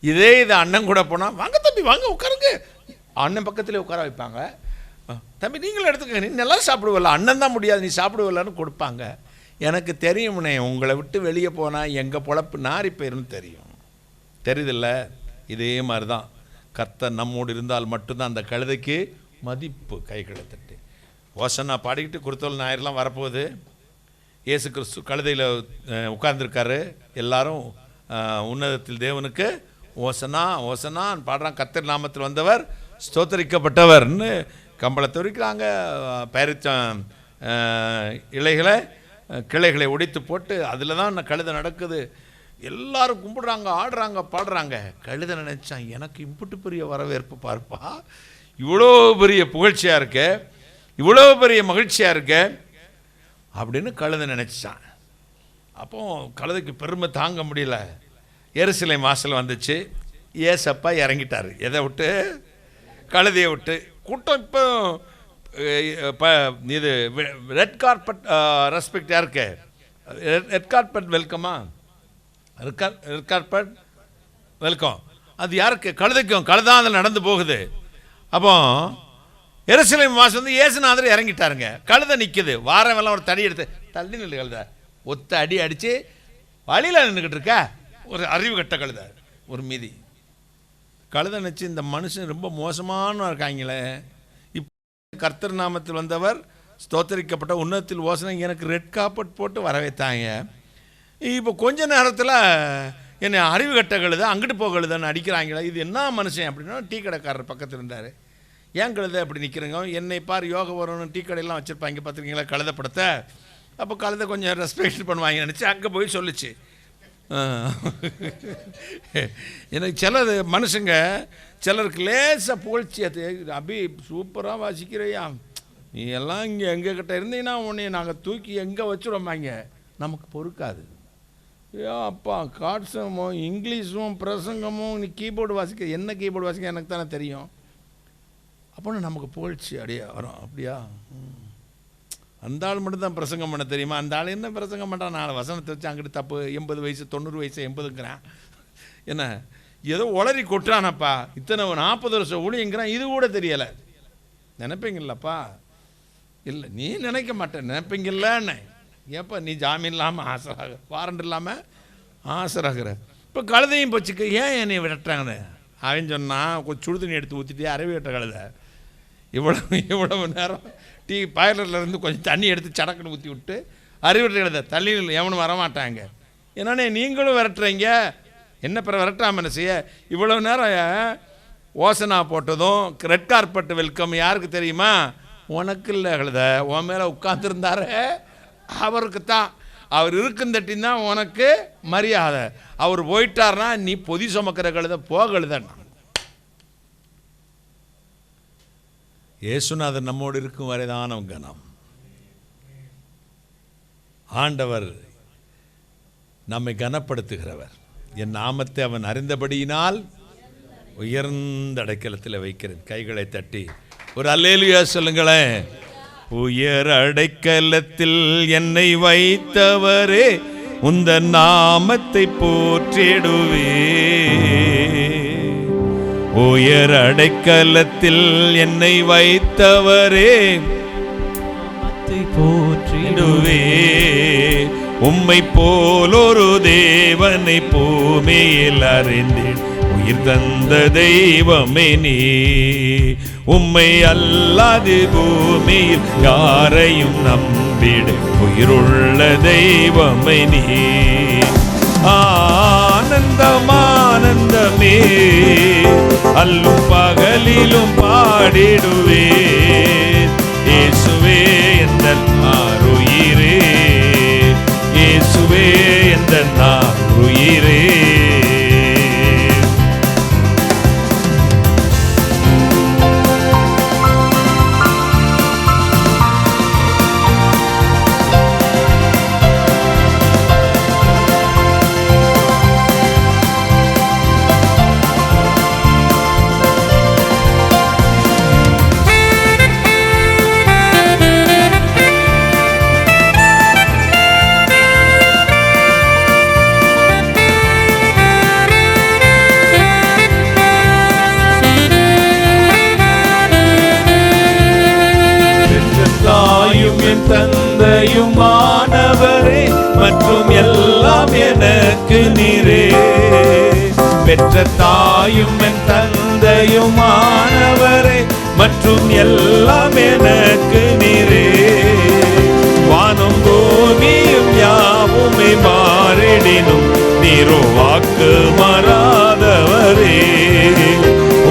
Speaker 1: இதே இது அண்ணன் கூட போனால், வாங்க தம்பி வாங்க உட்காருங்க, அண்ணன் பக்கத்துலேயே உட்கார வைப்பாங்க. தம்பி நீங்களும் எடுத்துக்க, நீ நல்லா சாப்பிடுவல, அண்ணன் தான் முடியாது, நீ சாப்பிடுவலன்னு கொடுப்பாங்க. எனக்கு தெரியும்னே, உங்களை விட்டு வெளியே போனால் எங்கள் பொழப்பு நாரி போயிருன்னு தெரியுதில்ல. இதே மாதிரி தான் கர்த்தர் நம்மோடு இருந்தால் மட்டும்தான் அந்த கழுதைக்கு மதிப்பு. கைகளை தட்டி ஓசனா பாடிக்கிட்டு குருத்தோல் ஞாயிறுலாம் வரப்போகுது. இயேசு கிறிஸ்து கழுதையில் உட்கார்ந்துருக்காரு. எல்லாரும் உன்னதத்தில் தேவனுக்கு ஓசனா ஓசனான்னு பாடுறான். கர்த்தர் நாமத்தில் வந்தவர் ஸ்தோத்தரிக்கப்பட்டவர்னு கம்பளத்தை உரிக்கிறாங்க. பயிரிச்ச கிளைகளை ஒடித்து போட்டு அதில் தான் கழுதை நடக்குது. எல்லாரும் கும்பிடுறாங்க, ஆடுறாங்க, பாடுறாங்க. கழுதை நினைச்சான், எனக்கு இம்புட்டு பெரிய வரவேற்பு பார்ப்பா, இவ்வளோ பெரிய புகழ்ச்சியாக இருக்க, இவ்வளோ பெரிய மகிழ்ச்சியாக இருக்க அப்படின்னு கழுதை நினச்சான். அப்போ கழுதைக்கு பெருமை தாங்க முடியல. எருசலேம் வாசல் வந்துச்சு. ஏசப்பா இறங்கிட்டார். எதை விட்டு? கழுதையை விட்டு. கூட்டம் இப்போ இது ரெட் கார்பெட் ரெஸ்பெக்ட் யாருக்கு? ரெட் கார்பெட் வெல்கமா? ரெட் கார்பெட் வெல்கம் அது யாருக்கு? கழுதைக்கும். கழுதான் அதில் நடந்து போகுது. அப்போ எருசலேம் வாசல் வந்து இயேசுநாதர் இறங்கிட்டாருங்க. கழுதை நிற்குது. வாரவெல்லாம் ஒரு தடி எடுத்து தள்ளி நின்று கழுதை ஒத்த அடி அடித்து வழியில் நின்றுக்கிட்டு இருக்க ஒரு அறிவு கட்ட கழுதை ஒரு மீதி. கழுதை நினச்சி இந்த மனுஷன் ரொம்ப மோசமான இருக்காங்களே, இப்போ கர்த்தர் நாமத்தில் வந்தவர் ஸ்தோத்தரிக்கப்பட்ட உன்னதத்தில் ஓசனை எனக்கு ரெட் கார்பெட் போட்டு வர வைத்தாங்க. இப்போ கொஞ்ச நேரத்தில் என்னை அறிவு கட்ட கழுதை அங்கிட்டு போகழுதுன்னு அடிக்கிறாங்களே, இது என்ன மனுஷன் அப்படின்னா டீ கடைக்காரர் பக்கத்தில் இருந்தார். ஏன் கழுதை அப்படி நிற்கிறேங்க, என்னை பார் யோக வரணும்னு டீ கடையெல்லாம் வச்சுருப்பாங்க பார்த்துருக்கீங்களா கழுதை படத்தை. அப்போ கழுதை கொஞ்சம் ரெஸ்பெக்ட் பண்ணுவாங்க நினச்சி அங்கே போய் சொல்லிச்சு. எனக்கு சிலது மனுஷங்க சிலருக்கு லேசாக புகழ்ச்சி, அது அபி சூப்பராக வாசிக்கிறையா, நீ எல்லாம் இங்கே எங்கள் கிட்ட இருந்தீங்கன்னா உன்னை நாங்கள் தூக்கி எங்கே வச்சுருவாங்க, நமக்கு பொறுக்காது. ஏ அப்பா காட்ஸமும் இங்கிலீஷும் பிரசங்கமும் நீ கீபோர்டு வாசிக்க, என்ன கீபோர்டு வாசிக்க எனக்கு தானே தெரியும். அப்போன்னு நமக்கு புகழ்ச்சி அப்படியே வரும். அப்படியா, அந்த ஆள் மட்டும் தான் பிரசங்கம் பண்ண தெரியுமா, அந்த ஆள் என்ன பிரசங்கம் பண்ணுறான், 4 வசனத்தை வச்சு அங்கிட்டு தப்பு 80 வயசு 90 வயசு 80ங்கிறான். என்ன ஏதோ உளறி கொட்டுறானப்பா, இத்தனை 40 வருஷம் ஊழியங்கிறான், இது கூட தெரியலை. நினைப்பீங்கல்லப்பா? இல்லை நீ நினைக்க மாட்டேன், நினைப்பீங்கல்லன்னு. ஏப்பா நீ ஜாமீன் இல்லாமல் ஆசராக, வாரண்ட் இல்லாமல் ஆசராகிற. இப்போ கழுதையும் போச்சுக்கு ஏன் என்னை விரட்டுறாங்கன்னு அவன் சொன்னான். கொஞ்சம் சுடுதண்ணி எடுத்து ஊற்றிட்டு அறிவு கட்ட கழுதை இவ்வளவு நேரம் டீ பாய்லர்லேருந்து கொஞ்சம் தண்ணி எடுத்து சடக்குன்னு ஊற்றி விட்டு அறிவுரை கழுதை தள்ளியில் எவனும் வரமாட்டாங்க. என்னன்னே நீங்களும் விரட்டுறீங்க, என்ன பிற விரட்டாமல் என்ன செய்ய? இவ்வளவு நேரம் ஓசனா போட்டதும் ரெட் கார்பெட் வெல்கம் யாருக்கு தெரியுமா? உனக்கு இல்லை கழுதை, உன் மேலே உட்காந்துருந்தாரு அவருக்கு தான். அவர் இருக்குந்தட்டின் தான் உனக்கு மரியாதை. அவர் போயிட்டார்னா நீ பொதி சுமக்கிற கழுதை போகழுதண்ணா. இயேசுநாதர் நம்மோடு இருக்கும் வரைதான கனம். ஆண்டவர் நம்மை கனப்படுத்துகிறவர். என் நாமத்தை அவன் அறிந்தபடியினால் உயர்ந்த அடைக்கலத்தில் வைக்கிறேன். கைகளை தட்டி ஒரு அல்லேலூயா சொல்லுங்களேன். உயர் அடைக்கலத்தில் என்னை வைத்தவரே உந்த நாமத்தை போற்றிடுவே. உயர் அடைக்கலத்தில் என்னை வைத்தவரே நாமத்தை போற்றிடுவே. உம்மை போல் ஒரு தேவனை பூமியில் அறிந்தேன். உயிர் தந்த தெய்வமே நீ, உம்மை அல்லாது பூமியில் யாரையும் நம்பிட உயிருள்ள தெய்வமே நீ. ஆனந்தம் ஆனந்தமே அல்லும் பகலிலும் பாடிடுவேன். இயேசுவே எந்தன் ஆருயிரே, இயேசுவே எந்தன் ஆருயிரே. தந்தையுமானவரே மற்றும் எல்லாம் எனக்கு நீரே. பெற்ற தாயும் என் தந்தையுமானவரே மற்றும் எல்லாம் எனக்கு நீரே. வானம் பூமியும் யாவுமே மாறிடினும் நீரோ வாக்கு மாறாதவரே.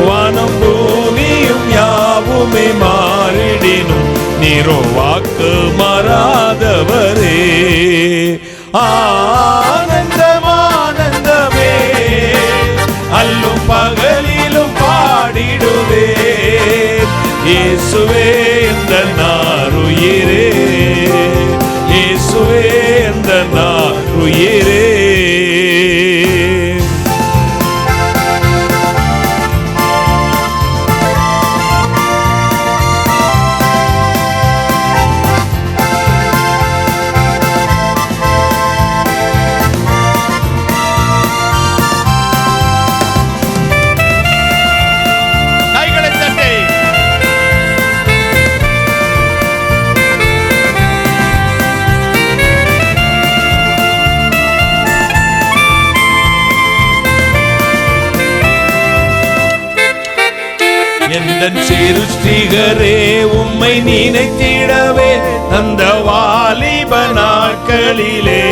Speaker 1: வானம் பூமியும் யாவுமே மாறிடினும் நீரோ வாக்கு மாறாதவரே. ஆனந்தம் ஆனந்தமே அல்லும் பகலிலும் பாடிடுவேன். இயேசுவே எந்தன் ஆருயிரே, இயேசுவே எந்தன் ஆருயிரே. எந்தன் சிருஷ்டிகரே உம்மை நினைத்திடவே அந்த வாலிப நாட்களிலே.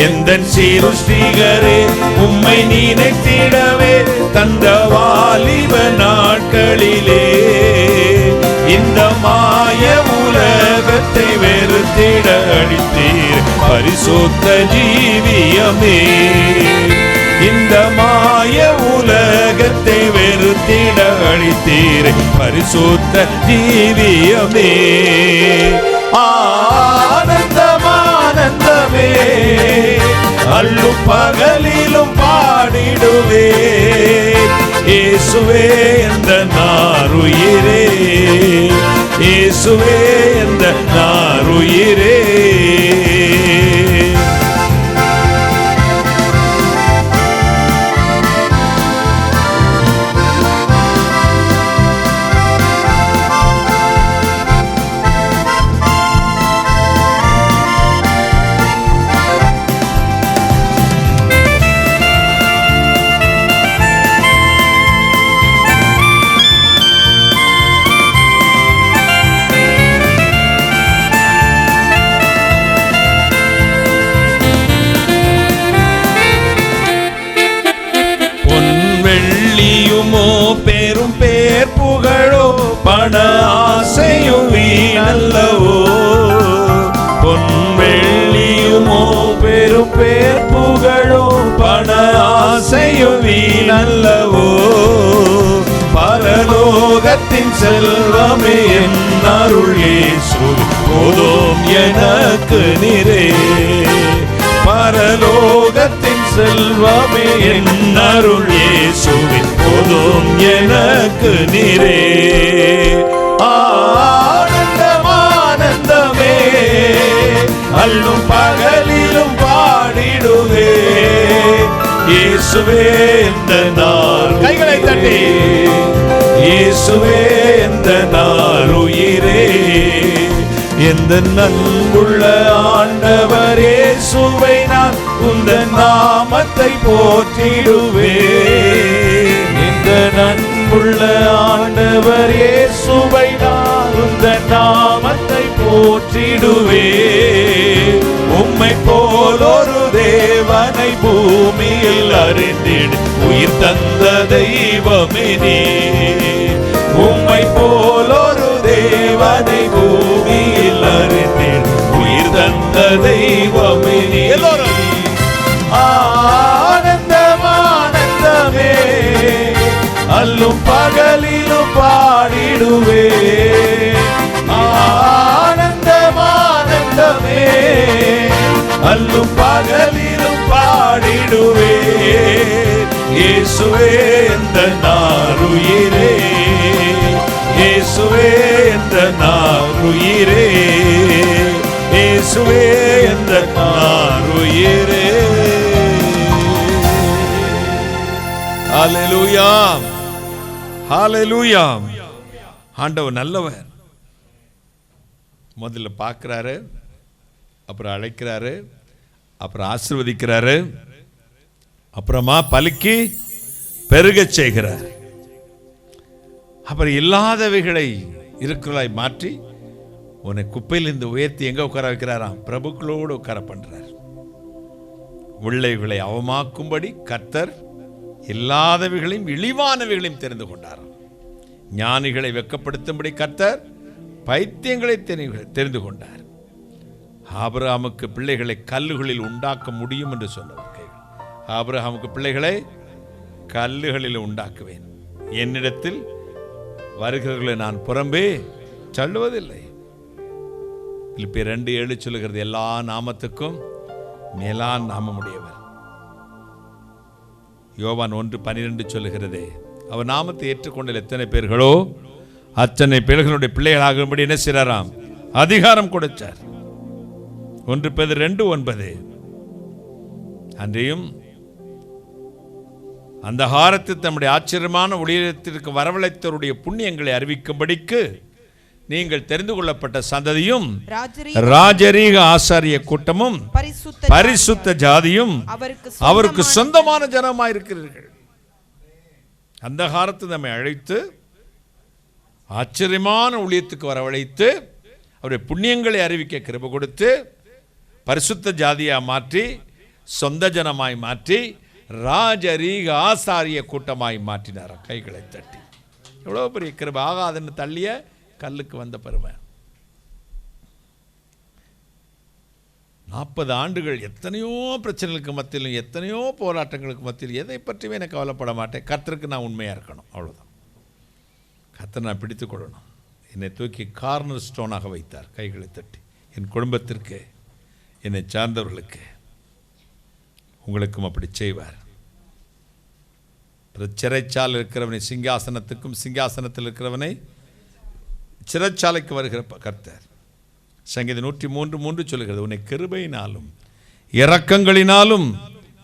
Speaker 1: எந்தன் சிருஷ்டிகரே உம்மை நினைத்திடவே தந்த வாலிப நாட்களிலே. இந்த மாய உலகத்தை வெறுத்திட அடித்தீர் பரிசுத்த ஜீவியமே. இந்த மாய உலகத்தை வெறுத்திட அழித்தீர் பரிசுத்த ஜீவியமே. ஆனந்தம் ஆனந்தமே அல்லும் பகலிலும் பாடிடுவேன். இயேசுவே எந்தன் ஆருயிரே, இயேசுவே எந்தன் ஆருயிரே. பெரும் பேர் புகழோ பண ஆசையும் வீணல்லவோ. பொன் வெள்ளியுமோ பெரும் பேர் புகழோ பண ஆசையும் வீணல்லவோ. பரலோகத்தின் செல்வமே என் அருள் இயேசுவே போதும் எனக்கு நீரே. பரலோகத்தின் செல்வமே என் அருள் இயேசுவே போதும் எனக்கு நீரே. ஆனந்தம் ஆனந்தமே அல்லும் பகலிலும் பாடிடுவேன். இயேசுவே எந்தன் ஆருயிரே, கைகளை தட்டி இயேசுவே எந்தன் ஆருயிரே, எந்த அன்புள்ள ஆண்டவர் இயேசுவை நான் உந்தன் நாமத்தை போற்றிடுவேன். எந்த அன்புள்ள ஆண்டவர் இயேசுவை நான் உந்தன் நாமத்தை போற்றிடுவேன். உம்மை போல் ஒரு தேவனை பூமியில் அறிந்திடு உயிர் தந்த தெய்வமே நீ. உம்மை போல் ஒரு தேவனை பூமியில் அறிந்திடு உயிர் தந்த தெய்வமே நீ. எல்லோரும் ஆனந்தம் ஆனந்தமே அல்லும் பகலிலும் பாடிடுவே. ஆனந்தம் ஆனந்தமே அல்லும் பகலிலும் பாடிடுவே. இயேசுவே என்ற நாருயிரே, இயேசுவே என்ற நாருயிரே, இயேசுவே என்ற நாருயிரே. ஹல்லேலூயா, ஹல்லேலூயா. ஆண்டவர் நல்லவர். முதல்ல பார்க்கிறாரு, அப்புறம் அழைக்கிறாரு, அப்புறம் ஆசீர்வதிக்கிறாரு, அப்புறமா பலுக்கி பெருகச் செய்கிறார். அப்புறம் இல்லாதவைகளை இருக்கிறாய் மாற்றி உன்னை குப்பையிலிருந்து உயர்த்தி எங்க உட்கார வைக்கிறாராம்? பிரபுக்களோடு உட்கார பண்றார். உள்ளவைகளை அவமாக்கும்படி கர்த்தர் இல்லாதவைகளையும் இழிவானவைகளையும் தெரிந்து கொண்டார். ஞானிகளை வெட்கப்படுத்தும்படி கர்த்தர் பைத்தியங்களை தெரிந்து கொண்டார். ஆபிரகாமுக்கு பிள்ளைகளை கல்லுகளில் உண்டாக்க முடியும் என்று சொன்னவர். ஆபிரகாமுக்கு பிள்ளைகளை கல்லுகளில் உண்டாக்குவேன், என்னிடத்தில் வருகிறவர்களை நான் புறம்பே சொல்லுவதில்லை. பிலிப்பியர் 2:7 சொல்லுகிறது, எல்லா நாமத்துக்கும் மேலான நாமமுடையவர். யோவான் 1:12 சொல்லுகிறதே, அவர் நாமத்தை ஏற்றுக்கொண்ட எத்தனை பேர்களோ அத்தனை பேர்களுடைய பிள்ளைகளாகும்படி என்ன செய்றாராம்? அதிகாரம் கொடுத்தார். 1 பேதுரு 2:9. அன்றையும் அந்த ஹாரத்தில் தம்முடைய ஆச்சரியமான ஊழியத்திற்கு வரவழைத்தவருடைய புண்ணியங்களை அறிவிக்கும்படிக்கு நீங்கள் தெரிந்து கொள்ளப்பட்ட சந்ததியும் ராஜரீக ஆசாரிய கூட்டமும் பரிசுத்த ஜாதியும் அவருக்கு சொந்தமான ஜனமாயிருக்கிறீர்கள். அந்த காலத்தில் நம்மை அழைத்து ஆச்சரியமான ஊழியத்துக்கு வரவழைத்து அவருடைய புண்ணியங்களை அறிவிக்க கிருபை கொடுத்து பரிசுத்த ஜாதியா மாற்றி சொந்த ஜனமாய் மாற்றி ராஜரீக ஆசாரிய கூட்டமாய் மாற்றினார். கைகளை தட்டி எவ்வளவு பெரிய கிருபை! ஆகாதுன்னு தள்ளிய கல்லுக்கு வந்த பெருமை. 40 ஆண்டுகள் எத்தனையோ பிரச்சனைகளுக்கு மத்தியிலும் எத்தனையோ போராட்டங்களுக்கு மத்தியில் எதை பற்றியுமே எனக்கு கவலைப்பட மாட்டேன். கர்த்தருக்கு நான் உண்மையாக இருக்கணும், அவ்வளோதான். கர்த்தர் நான் பிடித்து கொள்ளணும். என்னை தூக்கி கார்னர் ஸ்டோனாக வைத்தார். கைகளை தட்டி என் குடும்பத்திற்கு, என்னை சார்ந்தவர்களுக்கு, உங்களுக்கும் அப்படி செய்வார். சிறைச்சாலை இருக்கிறவனை சிங்காசனத்துக்கும், சிங்காசனத்தில் இருக்கிறவனை சிறைச்சாலைக்கு வருகிற கர்த்தர். சங்கீதம் 103:3 சொல்லுகிறது, உன்னை கிருபையினாலும் இரக்கங்களினாலும்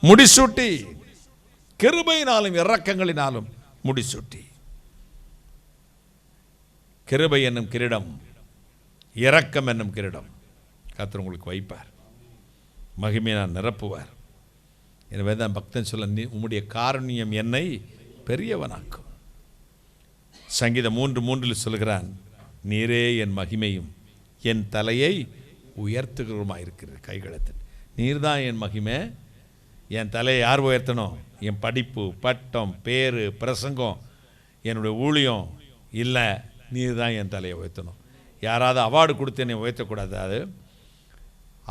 Speaker 1: முடிசூட்டி, கிருபையினாலும் இரக்கங்களினாலும் முடிசூட்டி. கிருபை என்னும் கிரீடம், இரக்கம் என்னும் கிரீடம் கர்த்தர் உங்களுக்கு வைப்பார். மகிமையினால் நிரப்புவார். எனவே தான் பக்தன் சொல்ல, உம்முடைய காருண்யம் என்னை பெரியவனாக்கும். சங்கீதம் 3:3 சொல்கிறான், நீரே என் மகிமையும் என் தலையை உயர்த்துகிறோமாயிருக்கிறது. கைகளத்தில் நீர் தான் என் மகிமை. என் தலையை யார் உயர்த்தணும்? என் படிப்பு, பட்டம், பேரு, பிரசங்கம், என்னுடைய ஊழியம் இல்லை, நீர் தான் என் தலையை உயர்த்தணும். யாராவது அவார்டு கொடுத்து என்னை உயர்த்தக்கூடாது, அது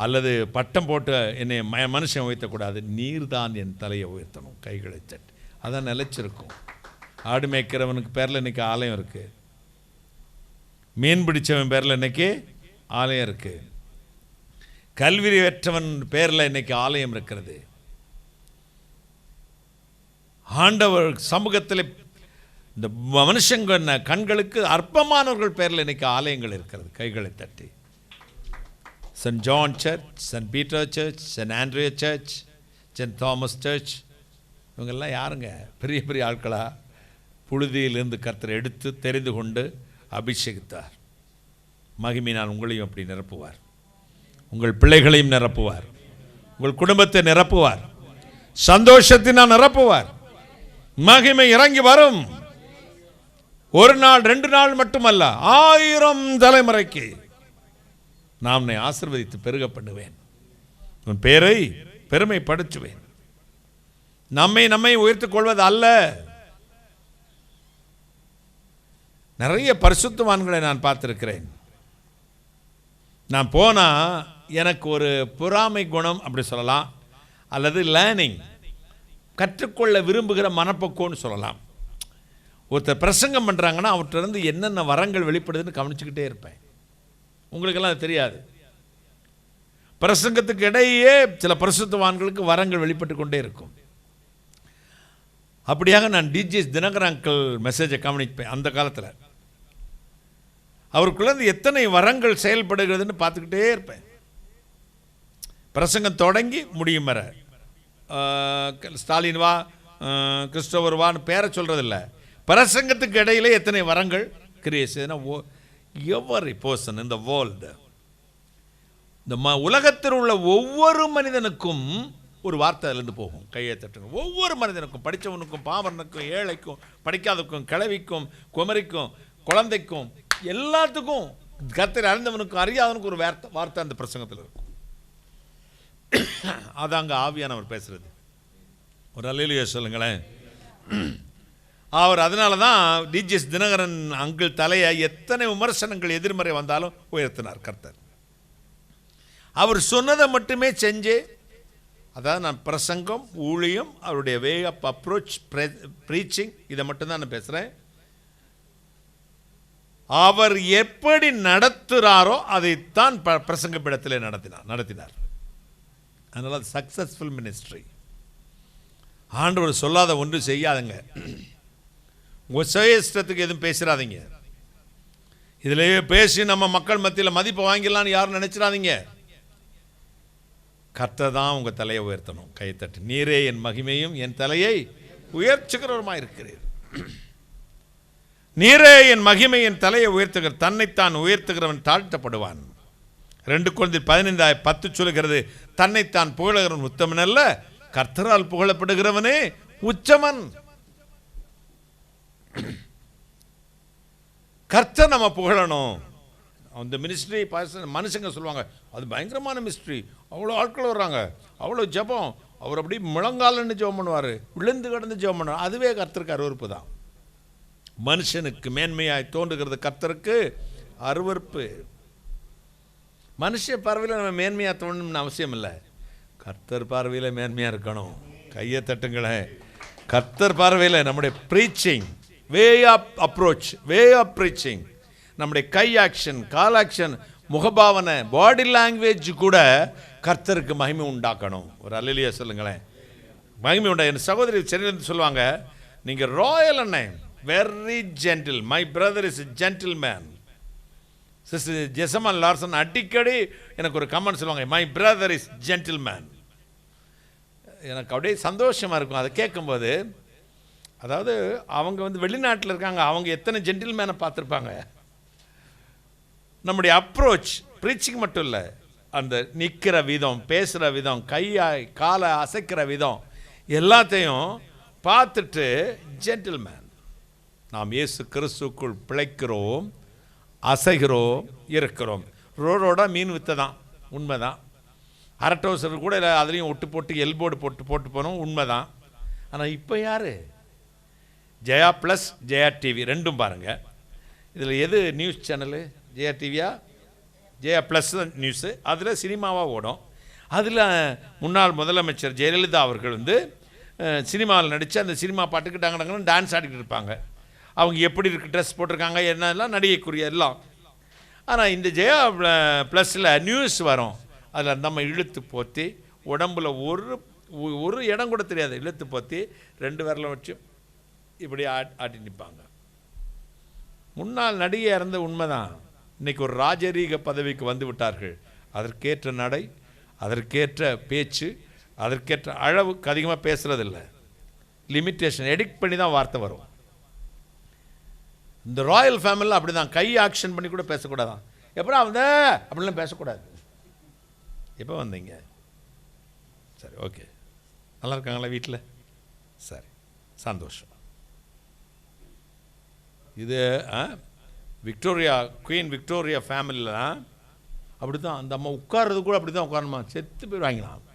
Speaker 1: அல்லது பட்டம் போட்டு என்னை மனுஷன் உயர்த்தக்கூடாது. நீர் தான் என் தலையை உயர்த்தணும். கைகளை தட்டு. அதான் நிலைச்சிருக்கும். ஆடு மேய்க்கிறவனுக்கு பேரில் இன்றைக்கி ஆலயம் இருக்குது. மீன் பிடிச்சவன் பேரில் இன்றைக்கி ஆலயம் இருக்குது. கல்வி பெற்றவன் பேரில் இன்றைக்கி ஆலயம் இருக்கிறது. ஆண்டவர் சமூகத்தில் இந்த மனுஷங்க கண்களுக்கு அற்பமானவர்கள் பேரில் இன்றைக்கி ஆலயங்கள் இருக்கிறது. கைகளை தட்டி Saint John church, Saint Peter church, Saint Andrea church, Saint Thomas church, இவங்கெல்லாம் யாருங்க? பெரிய பெரிய ஆட்களா? புழுதியிலிருந்து கர்த்தர் எடுத்து தெரிந்து கொண்டு அபிஷேகித்தார். மகிமையினால் உங்களையும் அப்படி நிரப்புவார். உங்கள் பிள்ளைகளையும் நிரப்புவார். உங்கள் குடும்பத்தை நிரப்புவார். சந்தோஷத்தினால் நிரப்புவார். மகிமை இறங்கி வரும். ஒரு நாள் 2 நாள் மட்டுமல்ல, 1000 தலைமுறைக்கு நான் உன்னை ஆசீர்வதித்து பெருக பண்ணுவேன். உன் பேரை பெருமைப்படுத்துவேன். நம்மை உயர்த்திக் கொள்வது அல்ல. நிறைய பரிசுத்தவான்களை நான் பார்த்திருக்கிறேன். நான் போனா எனக்கு ஒரு பொறாமை குணம் அப்படி சொல்லலாம், அல்லது லேர்னிங், கற்றுக்கொள்ள விரும்புகிற மனப்பக்குவம்னு சொல்லலாம். ஒருத்தர் பிரசங்கம் பண்ணுறாங்கன்னா அவற்றிலிருந்து என்னென்ன வரங்கள் வெளிப்படுதுன்னு கவனிச்சுக்கிட்டே இருப்பேன். உங்களுக்கெல்லாம் அது தெரியாது. பிரசங்கத்துக்கு இடையே சில பரிசுத்தவான்களுக்கு வரங்கள் வெளிப்பட்டு கொண்டே இருக்கும். அப்படியாக நான் டிஜிஎஸ் தினகரன் அங்கிள் மெசேஜை கவனிப்பேன். அந்த காலத்தில் அவருக்குள்ளேருந்து எத்தனை வரங்கள் செயல்படுகிறதுன்னு பார்த்துக்கிட்டே இருப்பேன். பிரசங்கம் தொடங்கி முடியும் வர ஸ்டாலின் வா, கிறிஸ்டோவர் வான்னு பேரை சொல்கிறதில்ல, பிரசங்கத்துக்கு இடையிலே எத்தனை வரங்கள் creation. Every person in the world, இந்த உலகத்தில் உள்ள ஒவ்வொரு மனிதனுக்கும் ஒரு வார்த்தை அதிலிருந்து போகும். கையை தட்டுங்க. ஒவ்வொரு மனிதனுக்கும், படித்தவனுக்கும், பாமரனுக்கும், ஏழைக்கும், படிக்காதவனுக்கும், கிழவிக்கும், குமரிக்கும், குழந்தைக்கும், எல்லாத்துக்கும், கர்த்தரை அறிந்தவனுக்கும் அறியாதவனுக்கும் ஒரு வார்த்தை அந்த பிரசங்கத்தில் இருக்கும். அதாங்க ஆவியானவர் பேசுறது. ஒரு அல்லேலூயா சொல்லுங்களேன். அவர் அதனால தான் டிஜிஎஸ் தினகரன் அங்கிள் தலையை எத்தனை விமர்சனங்கள் எதிர்மறை வந்தாலும் உயர்த்தினார் கர்த்தர். அவர் சொன்னதை மட்டுமே செஞ்சு, அதாவது நான் பிரசங்கம், ஊழியம், அவருடைய வே ஆஃப் அப்ரோச், ப்ரீச்சிங், இதை மட்டும்தான் நான் பேசுகிறேன். அவர் எப்படி நடத்துகிறாரோ அதைத்தான் பிரசங்க பீடத்தில் நடத்தினார். அதனால அது சக்சஸ்ஃபுல் மினிஸ்ட்ரி. ஆண்டவர் சொல்லாத ஒன்று செய்யாதுங்க. உங்கள் சுய இஷ்டத்துக்கு எதுவும் பேசிடாதீங்க. இதிலேயே பேசி நம்ம மக்கள் மத்தியில் மதிப்பை வாங்கிடலான்னு யாரும் நினைச்சிடாதீங்க. கர்த்தர் தான் உங்கள் தலையை உயர்த்தணும். கைத்தட்டு. நீரே என் மகிமையும் என் தலையை உயர்ச்சுகிறவருமாய் இருக்கிறீர். நீரே என் மகிமை என் தலையை உயர்த்துகிற, தன்னைத்தான் உயர்த்துகிறவன் தாழ்த்தப்படுவான். 2 Corinthians 15:10 சொல்லுகிறது, தன்னைத்தான் புகழுகிறவன் உத்தமன் அல்ல, கர்த்தரால் புகழப்படுகிறவனே உச்சமன். கர்த்தர் நம்ம புகழணும். அந்த மினிஸ்ட்ரி மனுஷங்க சொல்லுவாங்க, அது பயங்கரமான மினிஸ்ட்ரி, அவ்வளோ ஆட்கள் வர்றாங்க, அவ்வளோ ஜபம், அவர் அப்படி முழங்காலன்னு ஜெபம் பண்ணுவார், விழுந்து கிடந்து ஜெபம் பண்ணுவார். அதுவே கர்த்தருக்கு அருவருப்பு தான். மனுஷனுக்கு மேன்மையாய் தோன்றுகிறது, கர்த்தருக்கு அருவருப்பு. மனுஷ பார்வையில் நம்ம மேன்மையாக தோணும்னு அவசியம் இல்லை. கர்த்தர் பார்வையில் மேன்மையாக இருக்கணும். கையை தட்டுங்களேன். கர்த்தர் பார்வையில் நம்முடைய preaching, way of approach, way of preaching, நம்முடைய கை ஆக்ஷன், கால் ஆக்ஷன், முகபாவனை, பாடி லாங்குவேஜ் கூட கர்த்தருக்கு மகிமை உண்டாக்கணும். ஒரு அல்லேலூயா சொல்லுங்களேன். மகிமை உண்டா. என் சகோதரி சென்னையிலிருந்து சொல்லுவாங்க, நீங்கள் ராயல் அண்ணன், very gentle, my brother is gentle man. Sister ஜெசமான் லார்சன் அடிக்கடி எனக்கு ஒரு கமெண்ட் சொல்லுவாங்க, my brother is gentle man. எனக்கு அப்படியே சந்தோஷமாக இருக்கும் அதை கேட்கும்போது. அதாவது அவங்க வெளிநாட்டில் இருக்காங்க, அவங்க எத்தனை ஜென்டில்மேனை பார்த்துருப்பாங்க. நம்முடைய அப்ரோச், ப்ரீச்சிங் மட்டும் இல்லை, அந்த நிற்கிற விதம், பேசுகிற விதம், கையாய் காலை அசைக்கிற விதம் எல்லாத்தையும் பார்த்துட்டு ஜென்டில்மேன். நாம் இயேசு கிறிஸ்துக்குள் பிழைக்கிறோம், அசைகிறோம், இருக்கிறோம். ரோடோட மீன் வித்த தான், உண்மைதான். அரட்டோசர் கூட இல்லை, அதுலேயும் ஒட்டு போட்டு எல்போர்டு போட்டு போனோம், உண்மைதான். ஆனால் இப்போ யார்? ஜெயா ப்ளஸ் ஜெயா டிவி ரெண்டும் பாருங்கள். இதில் எது நியூஸ் சேனலு? ஜெயா டிவியா? Jaya plus news. அதில் சினிமாவாக ஓடும். அதில் முன்னாள் முதலமைச்சர் ஜெயலலிதா அவர்கள் சினிமாவில் நடித்து அந்த சினிமா பாட்டுக்கு டாங்கன்னு டான்ஸ் ஆடிக்கிட்டு இருப்பாங்க. அவங்க எப்படி இருக்கு ட்ரெஸ் போட்டிருக்காங்க, என்னெல்லாம் நடிகைக்குரிய எல்லாம். ஆனால் இந்த ஜெயா ப்ளஸில் நியூஸ் வரும். அதில் நம்ம இழுத்து போற்றி உடம்புல ஒரு இடம் கூட தெரியாது, இழுத்து போற்றி 2 விரலை வச்சு இப்படி ஆட்டி நிற்பாங்க. முன்னாள் நடிகை இறந்த உண்மைதான். இன்றைக்கி ஒரு ராஜரீக பதவிக்கு வந்து விட்டார்கள். அதற்கேற்ற நடை, அதற்கேற்ற பேச்சு, அதற்கேற்ற அளவுக்கு அதிகமாக பேசுகிறதில்ல. லிமிட்டேஷன் எடிக்ட் பண்ணி தான் வார்த்தை வரும். இந்த ராயல் ஃபேமிலியில் அப்படி தான், கை ஆக்ஷன் பண்ணி கூட பேசக்கூடாதான். எப்படா வந்த அப்படிலாம் பேசக்கூடாது. எப்போ வந்தீங்க? சரி, ஓகே, நல்லா இருக்காங்களா வீட்டில்? சரி, சந்தோஷம். இது விக்டோரியா, குயின் விக்டோரியா ஃபேமிலிலாம் அப்படி தான். அந்த அம்மா உட்கார்றது கூட அப்படி தான் உட்காரணுமா, செத்து போய் வாங்கினான்.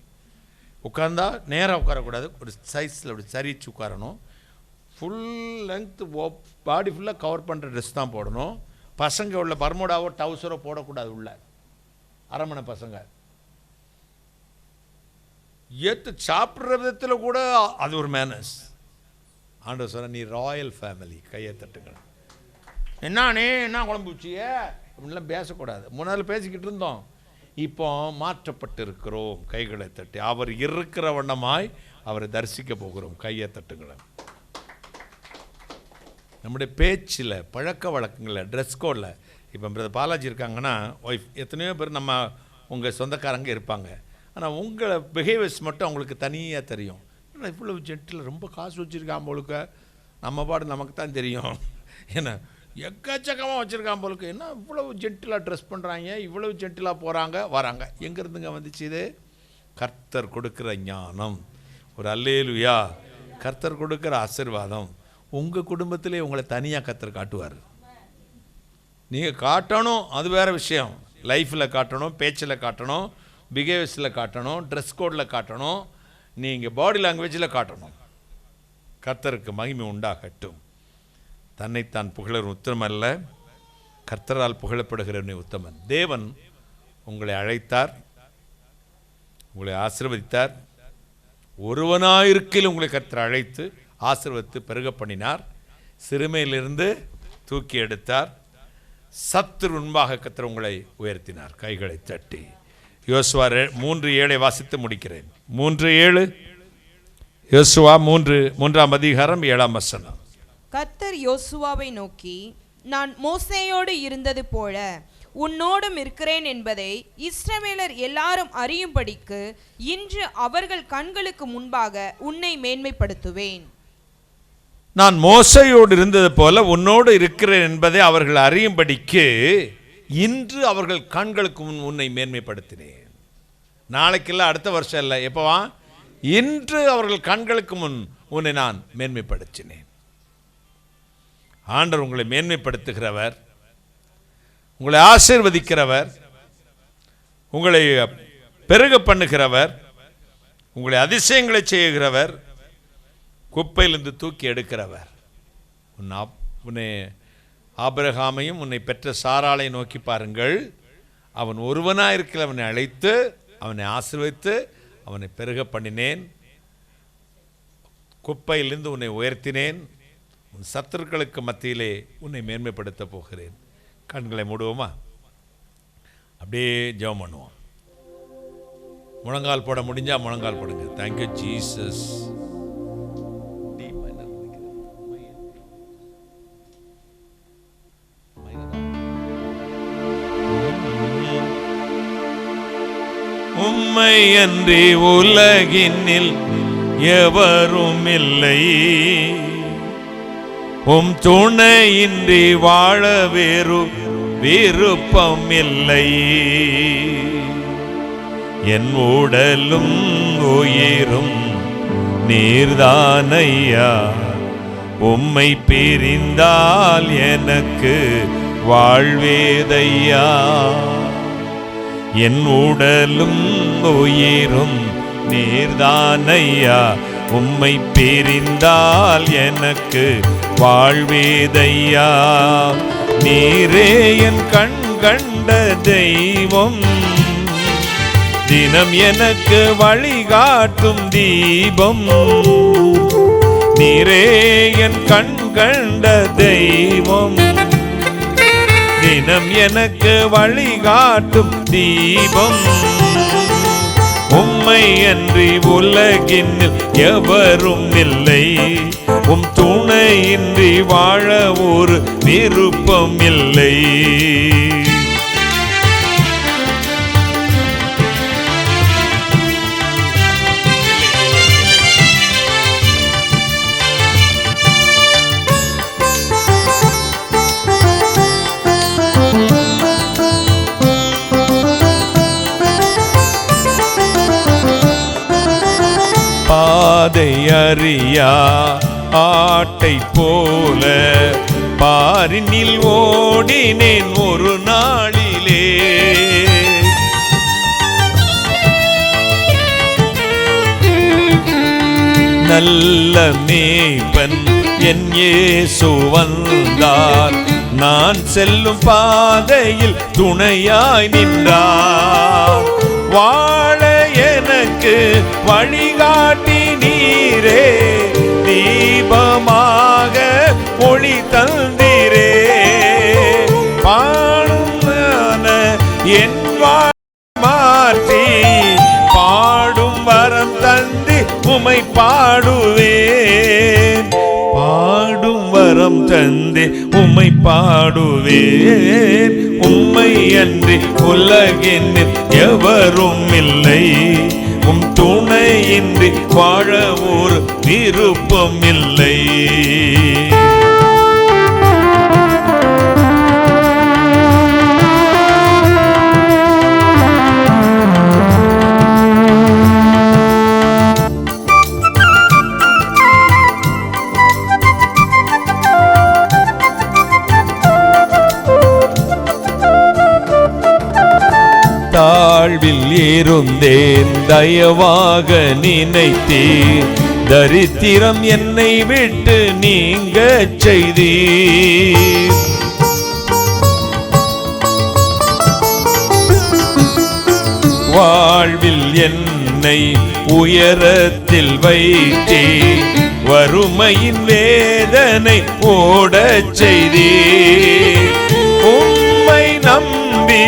Speaker 1: உட்கார்ந்தா நேராக உட்காரக்கூடாது, ஒரு சைஸில் அப்படி சரிச்சு உட்காரணும். ஃபுல் லென்த்து பாடி ஃபுல்லாக கவர் பண்ணுற ட்ரெஸ் தான் போடணும். பசங்க உள்ள பர்மோடாவோ டவுசரோ போடக்கூடாது. உள்ள அரமனை பசங்க ஏற்று சாப்பிட்ற விதத்தில் கூட அது ஒரு மேனஸ். ஆண்டவர் சொன்ன, நீ ராயல் ஃபேமிலி, கையை தட்டுங்கள். என்ன குழம்பு வச்சியே அப்படின்லாம் பேசக்கூடாது. முன்னால் பேசிக்கிட்டு இருந்தோம், இப்போ மாற்றப்பட்டு இருக்கிறோம். கைகளை தட்டி அவர் இருக்கிற வண்ணமாய் அவரை தரிசிக்க போகிறோம். கையை தட்டுங்களேன். நம்முடைய பேச்சில், பழக்க வழக்கங்களில், ட்ரெஸ் கோடில், இப்போ பிரதர் பாலாஜி இருக்காங்கன்னா ஒய்ஃப், எத்தனையோ பேர் நம்ம உங்கள் சொந்தக்காரங்க இருப்பாங்க. ஆனால் உங்களை பிஹேவியர்ஸ் மட்டும் அவங்களுக்கு தனியாக தெரியும். ஆனால் இவ்வளோ ஜென்டில், ரொம்ப காசு வச்சுருக்கான் போலுக்க, நம்ம பாடு நமக்கு தான் தெரியும். ஏன்னா எக்கச்சக்கமாக வச்சுருக்கான் போலுக்கு, என்ன இவ்வளவு ஜென்டிலாக ட்ரெஸ் பண்ணுறாங்க, இவ்வளவு ஜென்டிலாக போகிறாங்க வராங்க. எங்கேருந்துங்க வந்துச்சு இது? கர்த்தர் கொடுக்குற ஞானம். ஒரு அல்லேலூயா. கர்த்தர் கொடுக்குற ஆசீர்வாதம். உங்கள் குடும்பத்திலே உங்களை தனியாக கர்த்தர் காட்டுவார். நீங்கள் காட்டணும், அது வேறு விஷயம். லைஃப்பில் காட்டணும், பேச்சில் காட்டணும், பிஹேவியர்ஸில் காட்டணும், ட்ரெஸ் கோடில் காட்டணும், நீங்கள் பாடி லாங்குவேஜில் காட்டணும். கர்த்தருக்கு மகிமை உண்டாகட்டும். தன்னைத்தான் புகழர் உத்தமன் அல்ல, கர்த்தரால் புகழப்படுகிறவனே உத்தமன். தேவன் உங்களை அழைத்தார், உங்களை ஆசீர்வதித்தார். ஒருவனாயிருக்கையில் உங்களை கர்த்தர் அழைத்து ஆசீர்வதித்து பெருக பண்ணினார். சிறுமையிலிருந்து தூக்கி எடுத்தார். சத்துரு முன்பாக கர்த்தர் உங்களை உயர்த்தினார். கைகளை தட்டி யோசுவா 3:7 வாசித்து முடிக்கிறேன். 3:7, யோசுவா 3ஆம் அதிகாரம் 7ஆம் வசனம்.
Speaker 2: கர்த்தர் யோசுவாவை நோக்கி, நான் மோசேயோடு இருந்தது போல உன்னோடும் இருக்கிறேன் என்பதை இஸ்ரவேலர் எல்லாரும் அறியும்படிக்கு இன்று அவர்கள் கண்களுக்கு முன்பாக உன்னை மேன்மைப்படுத்துவேன்.
Speaker 1: நான் மோசேயோடு இருந்தது போல உன்னோடு இருக்கிறேன் என்பதை அவர்கள் அறியும்படிக்கு இன்று அவர்கள் கண்களுக்கு முன் உன்னை மேன்மைப்படுத்தினேன். நாளைக்கெல்லாம், அடுத்த வருஷம் இல்லை, எப்போவா? இன்று அவர்கள் கண்களுக்கு முன் உன்னை நான் மேன்மைப்படுத்தினேன். ஆண்டவர் உங்களை மேன்மைப்படுத்துகிறவர், உங்களை ஆசீர்வதிக்கிறவர், உங்களை பெருக பண்ணுகிறவர், உங்களை அதிசயங்களை செய்கிறவர், குப்பையிலிருந்து தூக்கி எடுக்கிறவர். உன்னை ஆபிரகாமையும் உன்னை பெற்ற சாராளை நோக்கி பாருங்கள். அவன் ஒருவனாயிருக்கிறவனை அழைத்து அவனை ஆசீர்வதித்து அவனை பெருக பண்ணினேன். குப்பையிலிருந்து உன்னை உயர்த்தினேன். உன் சத்துருக்களுக்கு மத்தியிலே உன்னை மேன்மைப்படுத்த போகிறேன். கண்களை மூடுவோமா? அப்படியே ஜெபம் பண்ணுவோம். முழங்கால் போட முடிஞ்சா முழங்கால் போடுங்க. Thank you Jesus. உம்மை அன்றி உலகினில் எவரும் இல்லை, உம் துணையின்றி வாழ வேறு விருப்பம் இல்லை. என் உடலும் உயிரும் நீர்தானையா, உம்மை பிரிந்தால் எனக்கு வாழ்வேதையா. என் உடலும் உயிரும் நீர்தானையா, உம்மை பிரிந்தால் எனக்கு வாழ்வேதையா. நீரே என் கண் கண்ட தெய்வம், தினம் எனக்கு வழிகாட்டும் தீபம். நீரே என் கண் கண்ட தெய்வம், தினம் எனக்கு வழிகாட்டும் தீபம். உம்மை அன்றி உலகினில் எவரும் இல்லை, உம் துணையின்றி வாழ ஒரு விருப்பம் இல்லை. அறியா ஆட்டை போல பாரினில் ஓடினேன் ஒரு நாளிலே. நல்ல மேய்ப்பன் என் இயேசு வந்தார், நான் செல்லும் பாதையில் துணையாய் நின்றார். வாழ எனக்கு வழிகாட்டி நீரே, தீபமாக ஒளி தந்தீரே. பாடும் என் மாற்றி பாடும் வரம் தந்தி உமை பாடுவேன். பாடும் வரம் தந்தி உம்மை பாடுவேன். உம்மை அன்றி உலகினில் எவரும் இல்லை, உம் துணையின்றி வாழ ஒரு விருப்பம் இல்லை. தாழ்வில் இருந்தேன் தயவாக நினைத்தீர், தரித்திரம் என்னை விட்டு நீங்க செய்தீர். வாழ்வில் என்னை உயரத்தில் வைத்தீர், வறுமையின் வேதனை ஓடச் செய்தீர். உம்மை நம்பி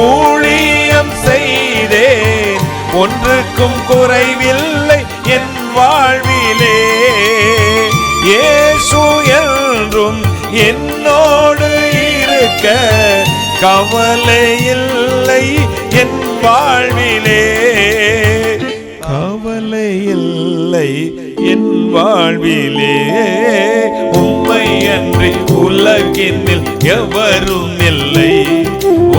Speaker 1: ஊழியம் செய்தேன், ஒன்றுக்கும் குறைவில்லை என் வாழ்விலே. இயேசு என்றும் என்னோடு இருக்க கவலை இல்லை என் வாழ்விலே. கவலை இல்லை என் வாழ்விலே. உம்மை அன்றி உலகினில் எவரும் இல்லை,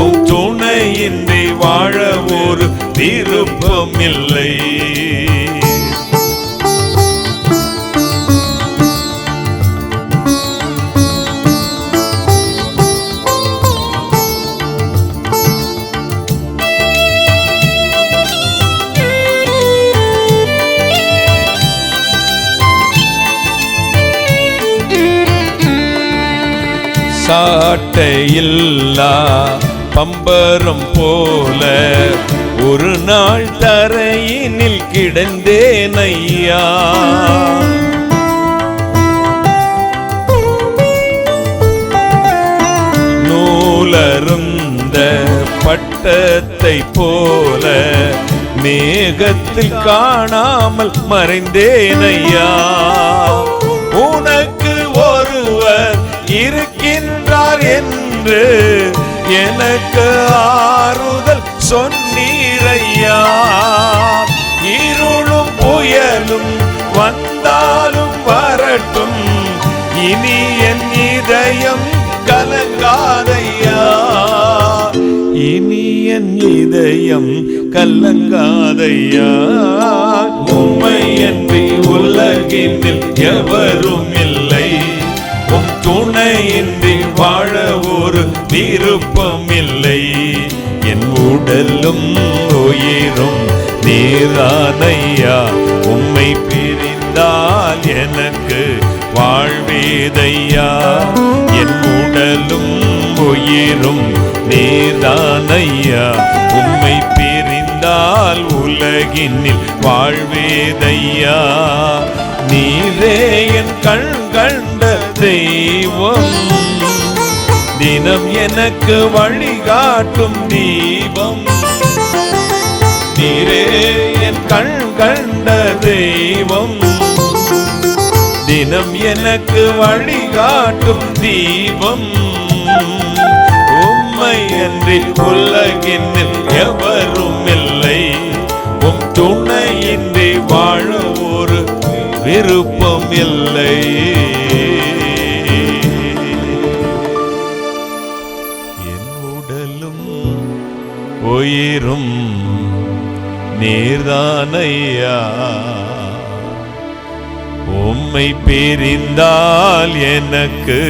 Speaker 1: உம் துணையின்றி வாழ ஒரு விருப்பம் இல்லை. சாட்டையில்லா பம்பரம் போல ஒரு நாள் தரையினில் கிடந்தேன் ஐயா. நூலருந்த பட்டத்தை போல மேகத்தில் காணாமல் மறைந்தேன் ஐயா. உனக்கு ஒருவர் இருக்கின்றார் என்று எனக்கு ஆறுதல் சொன்னீரையா. இருளும் புயலும் வந்தாலும் வரட்டும், இனி என் இதயம் கலங்காதையா. இனி என் இதயம் கலங்காதையா. உம்மை அன்றி உலகினில் எவரும் இல்லை, உம் துணையின்றி வாழ ஒரு விருப்பம் இல்லை. என் உடலும் உயிரும் நீரானையா, உம்மை பிரிந்தால் எனக்கு வாழ்வேதையா. என் உடலும் உயிரும் நீரானையா, உம்மை பிரிந்தால் உலகினில் வாழ்வேதையா. நீரே என் கண் கண்ட தெய்வம், தினம் எனக்கு வழிகாட்டும் தீபம். நீரே என் கண் கண்ட தெய்வம், தினம் எனக்கு வழிகாட்டும் தீபம். உம்மை அன்றி உலகினில் எவரும் இல்லை, உம் துணையின்றி வாழ ஒரு விருப்பம் இல்லை. என் உடலும் உயிரும் நீர்தானையா, உம்மை பிரிந்தால் எனக்கு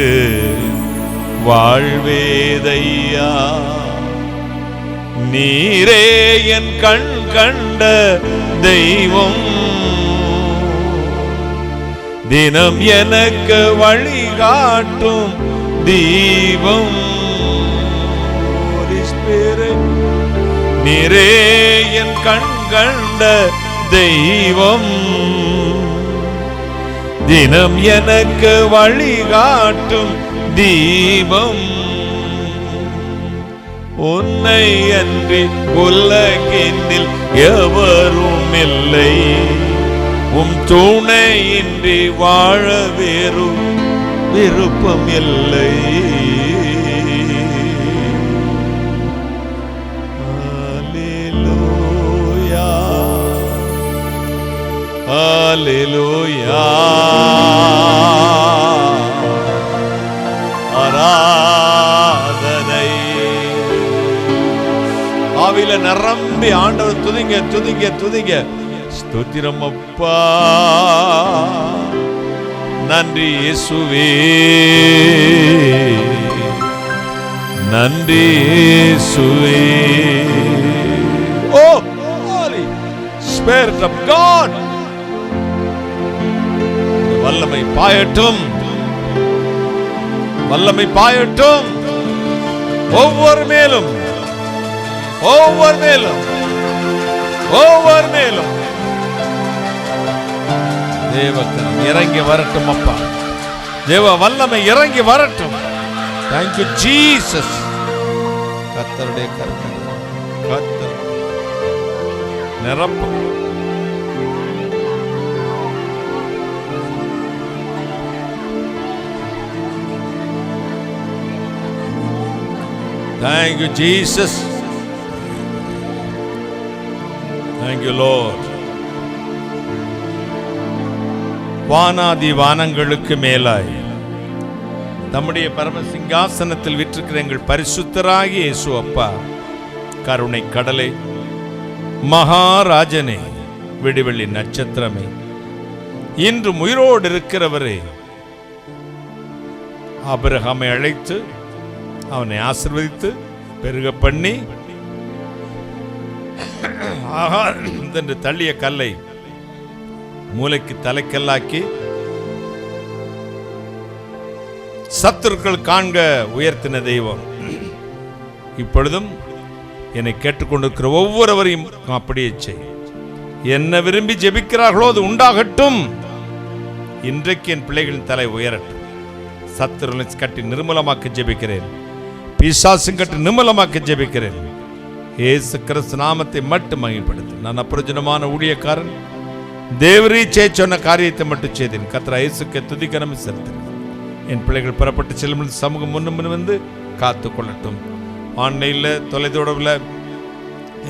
Speaker 1: வாழ்வேதையா. நீரே என் கண் கண்ட தெய்வம், தினம் எனக்கு வழிகாட்டும் தீபம். நீரே என் கண் கண்ட தெய்வம், தினம் எனக்கு வழிகாட்டும் தீபம். உன்னை அன்றி உலகினில் எவரும் இல்லை, உம் துணையின்றி வாழ வேறு விருப்பம் இல்லை. ஹல்லேலூயா, ஆராதனை. ஆவியில நிரம்பி ஆண்டவர் துதிங்க துதிங்க துதிங்க. ஸ்தோத்திரம் அப்பா, நன்றி இயேசுவே, நன்றி இயேசுவே. ஓ Holy Spirit of God, வல்லமை பாயட்டும், வல்லமை பாயட்டும் ஒவ்வொரு மேலும், ஒவ்வொரு மேலும், ஒவ்வொரு மேலும். தேவக்கரம் இறங்கி வரட்டும் அப்பா, தேவ வல்லமை இறங்கி வரட்டும். Thank you Jesus. கர்த்தருடைய கருணை, கர்த்தர் நிரப்பும். Thank you Jesus. Thank you Lord. வானாதி வானங்களுக்கு மேலாய் தம்முடைய பரம சிங்காசனத்தில் விற்றிருக்கிற எங்கள் பரிசுத்தராகிய இயேசு அப்பா, கருணை கடலே, மகாராஜனே, விடிவெள்ளி நட்சத்திரமே, இன்று உயிரோடு இருக்கிறவரே, ஆபிரகாமை அழைத்து அவனை ஆசீர்வதித்து பெருக பண்ணி என்று தள்ளிய கல்லை மூளைக்கு தலைக்கல்லாக்கி சத்துருக்கள் காண்க உயர்த்தின தெய்வம், இப்பொழுதும் என்னை கேட்டுக்கொண்டிருக்கிற ஒவ்வொருவரையும் அப்படியே செய். என்ன விரும்பி ஜெபிக்கிறார்களோ அது உண்டாகட்டும். இன்றைக்கு என் பிள்ளைகளின் தலை உயரட்டும். சத்துருளை கட்டி நிர்மூலமாக்க ஜெபிக்கிறேன், பிசாசும் கட்டி நிர்மூலமாக்க ஜெபிக்கிறேன். இயேசு கிறிஸ்து நாமத்தை மட்டும் மகிமைப்படுத்து. நான் அப்பிரயோஜனமான ஊழியக்காரன், தேவரீச்சை சொன்ன காரியத்தை மட்டும் செய்தேன். கர்த்தர் இயேசுக்கு துதிகரம் செலுத்துகிறேன். என் பிள்ளைகள் புறப்பட்டு செல்லும் சமூகம் முன்னும் வந்து காத்து கொள்ளட்டும். ஆன்லைனில் தொலைதொடர்பில்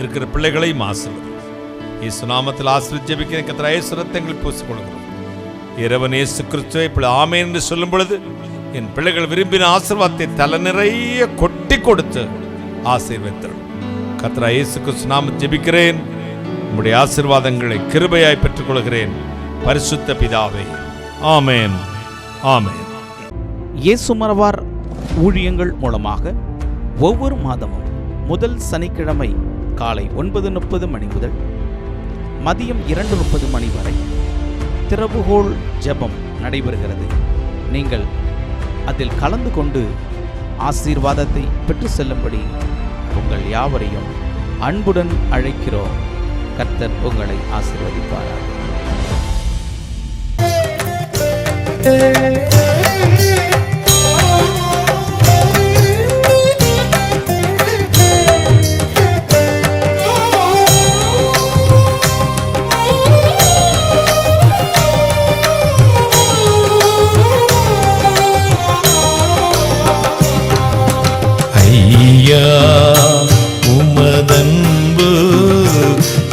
Speaker 1: இருக்கிற பிள்ளைகளையும் ஆசீர்வதி. இயேசு நாமத்தில் ஆசீர்வதித்து ஜெபிக்கிறேன். கர்த்தர் இயேசு ரத்தங்களை பூசிக் கொள்கிறோம். இறைவன் இயேசு கிறிஸ்துவை இப்படி ஆமென் என்று சொல்லும் பொழுது என் பிள்ளைகள் விரும்பின ஆசீர்வாதத்தை தலை நிறைய கொட்டி கொடுத்து ஆசீர்வதித்தரும். கர்த்தர் இயேசு கிறிஸ்து நாமத்தில் ஜெபிக்கிறேன். உம்முடைய ஆசீர்வாதங்களை கிருபையாய் பெற்றுக் கொள்கிறேன். பரிசுத்த பிதாவே, ஆமென், ஆமென்.
Speaker 3: இயேசு மரவார் ஊழியங்கள் மூலமாக ஒவ்வொரு மாதமும் முதல் சனிக்கிழமை காலை 9:30 மணி முதல் மதியம் 2:30 மணி வரை திறவுகோல் ஜெபம் நடைபெறுகிறது. நீங்கள் அதில் கலந்து கொண்டு ஆசீர்வாதத்தை பெற்று செல்லும்படி உங்கள் யாவரையும் அன்புடன் அழைக்கிறோம். கர்த்தர் உங்களை ஆசீர்வதிப்பாராக.
Speaker 4: உமதன்பு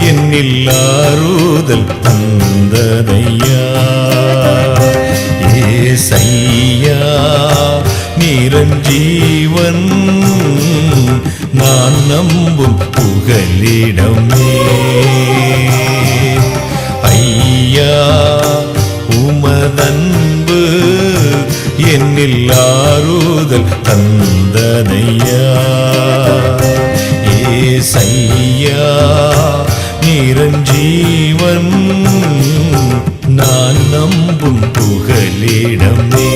Speaker 4: என்னில் ஆறுதல் தந்ததையா. ஏசையா நிரஞ்சீவன் நான் நம்பும் புகலிடமே. ஐயா உமத ஆறுதல் தந்ததையா. ஏசையா நிரஞ்சீவன் நான் நம்பும் புகலிடமே.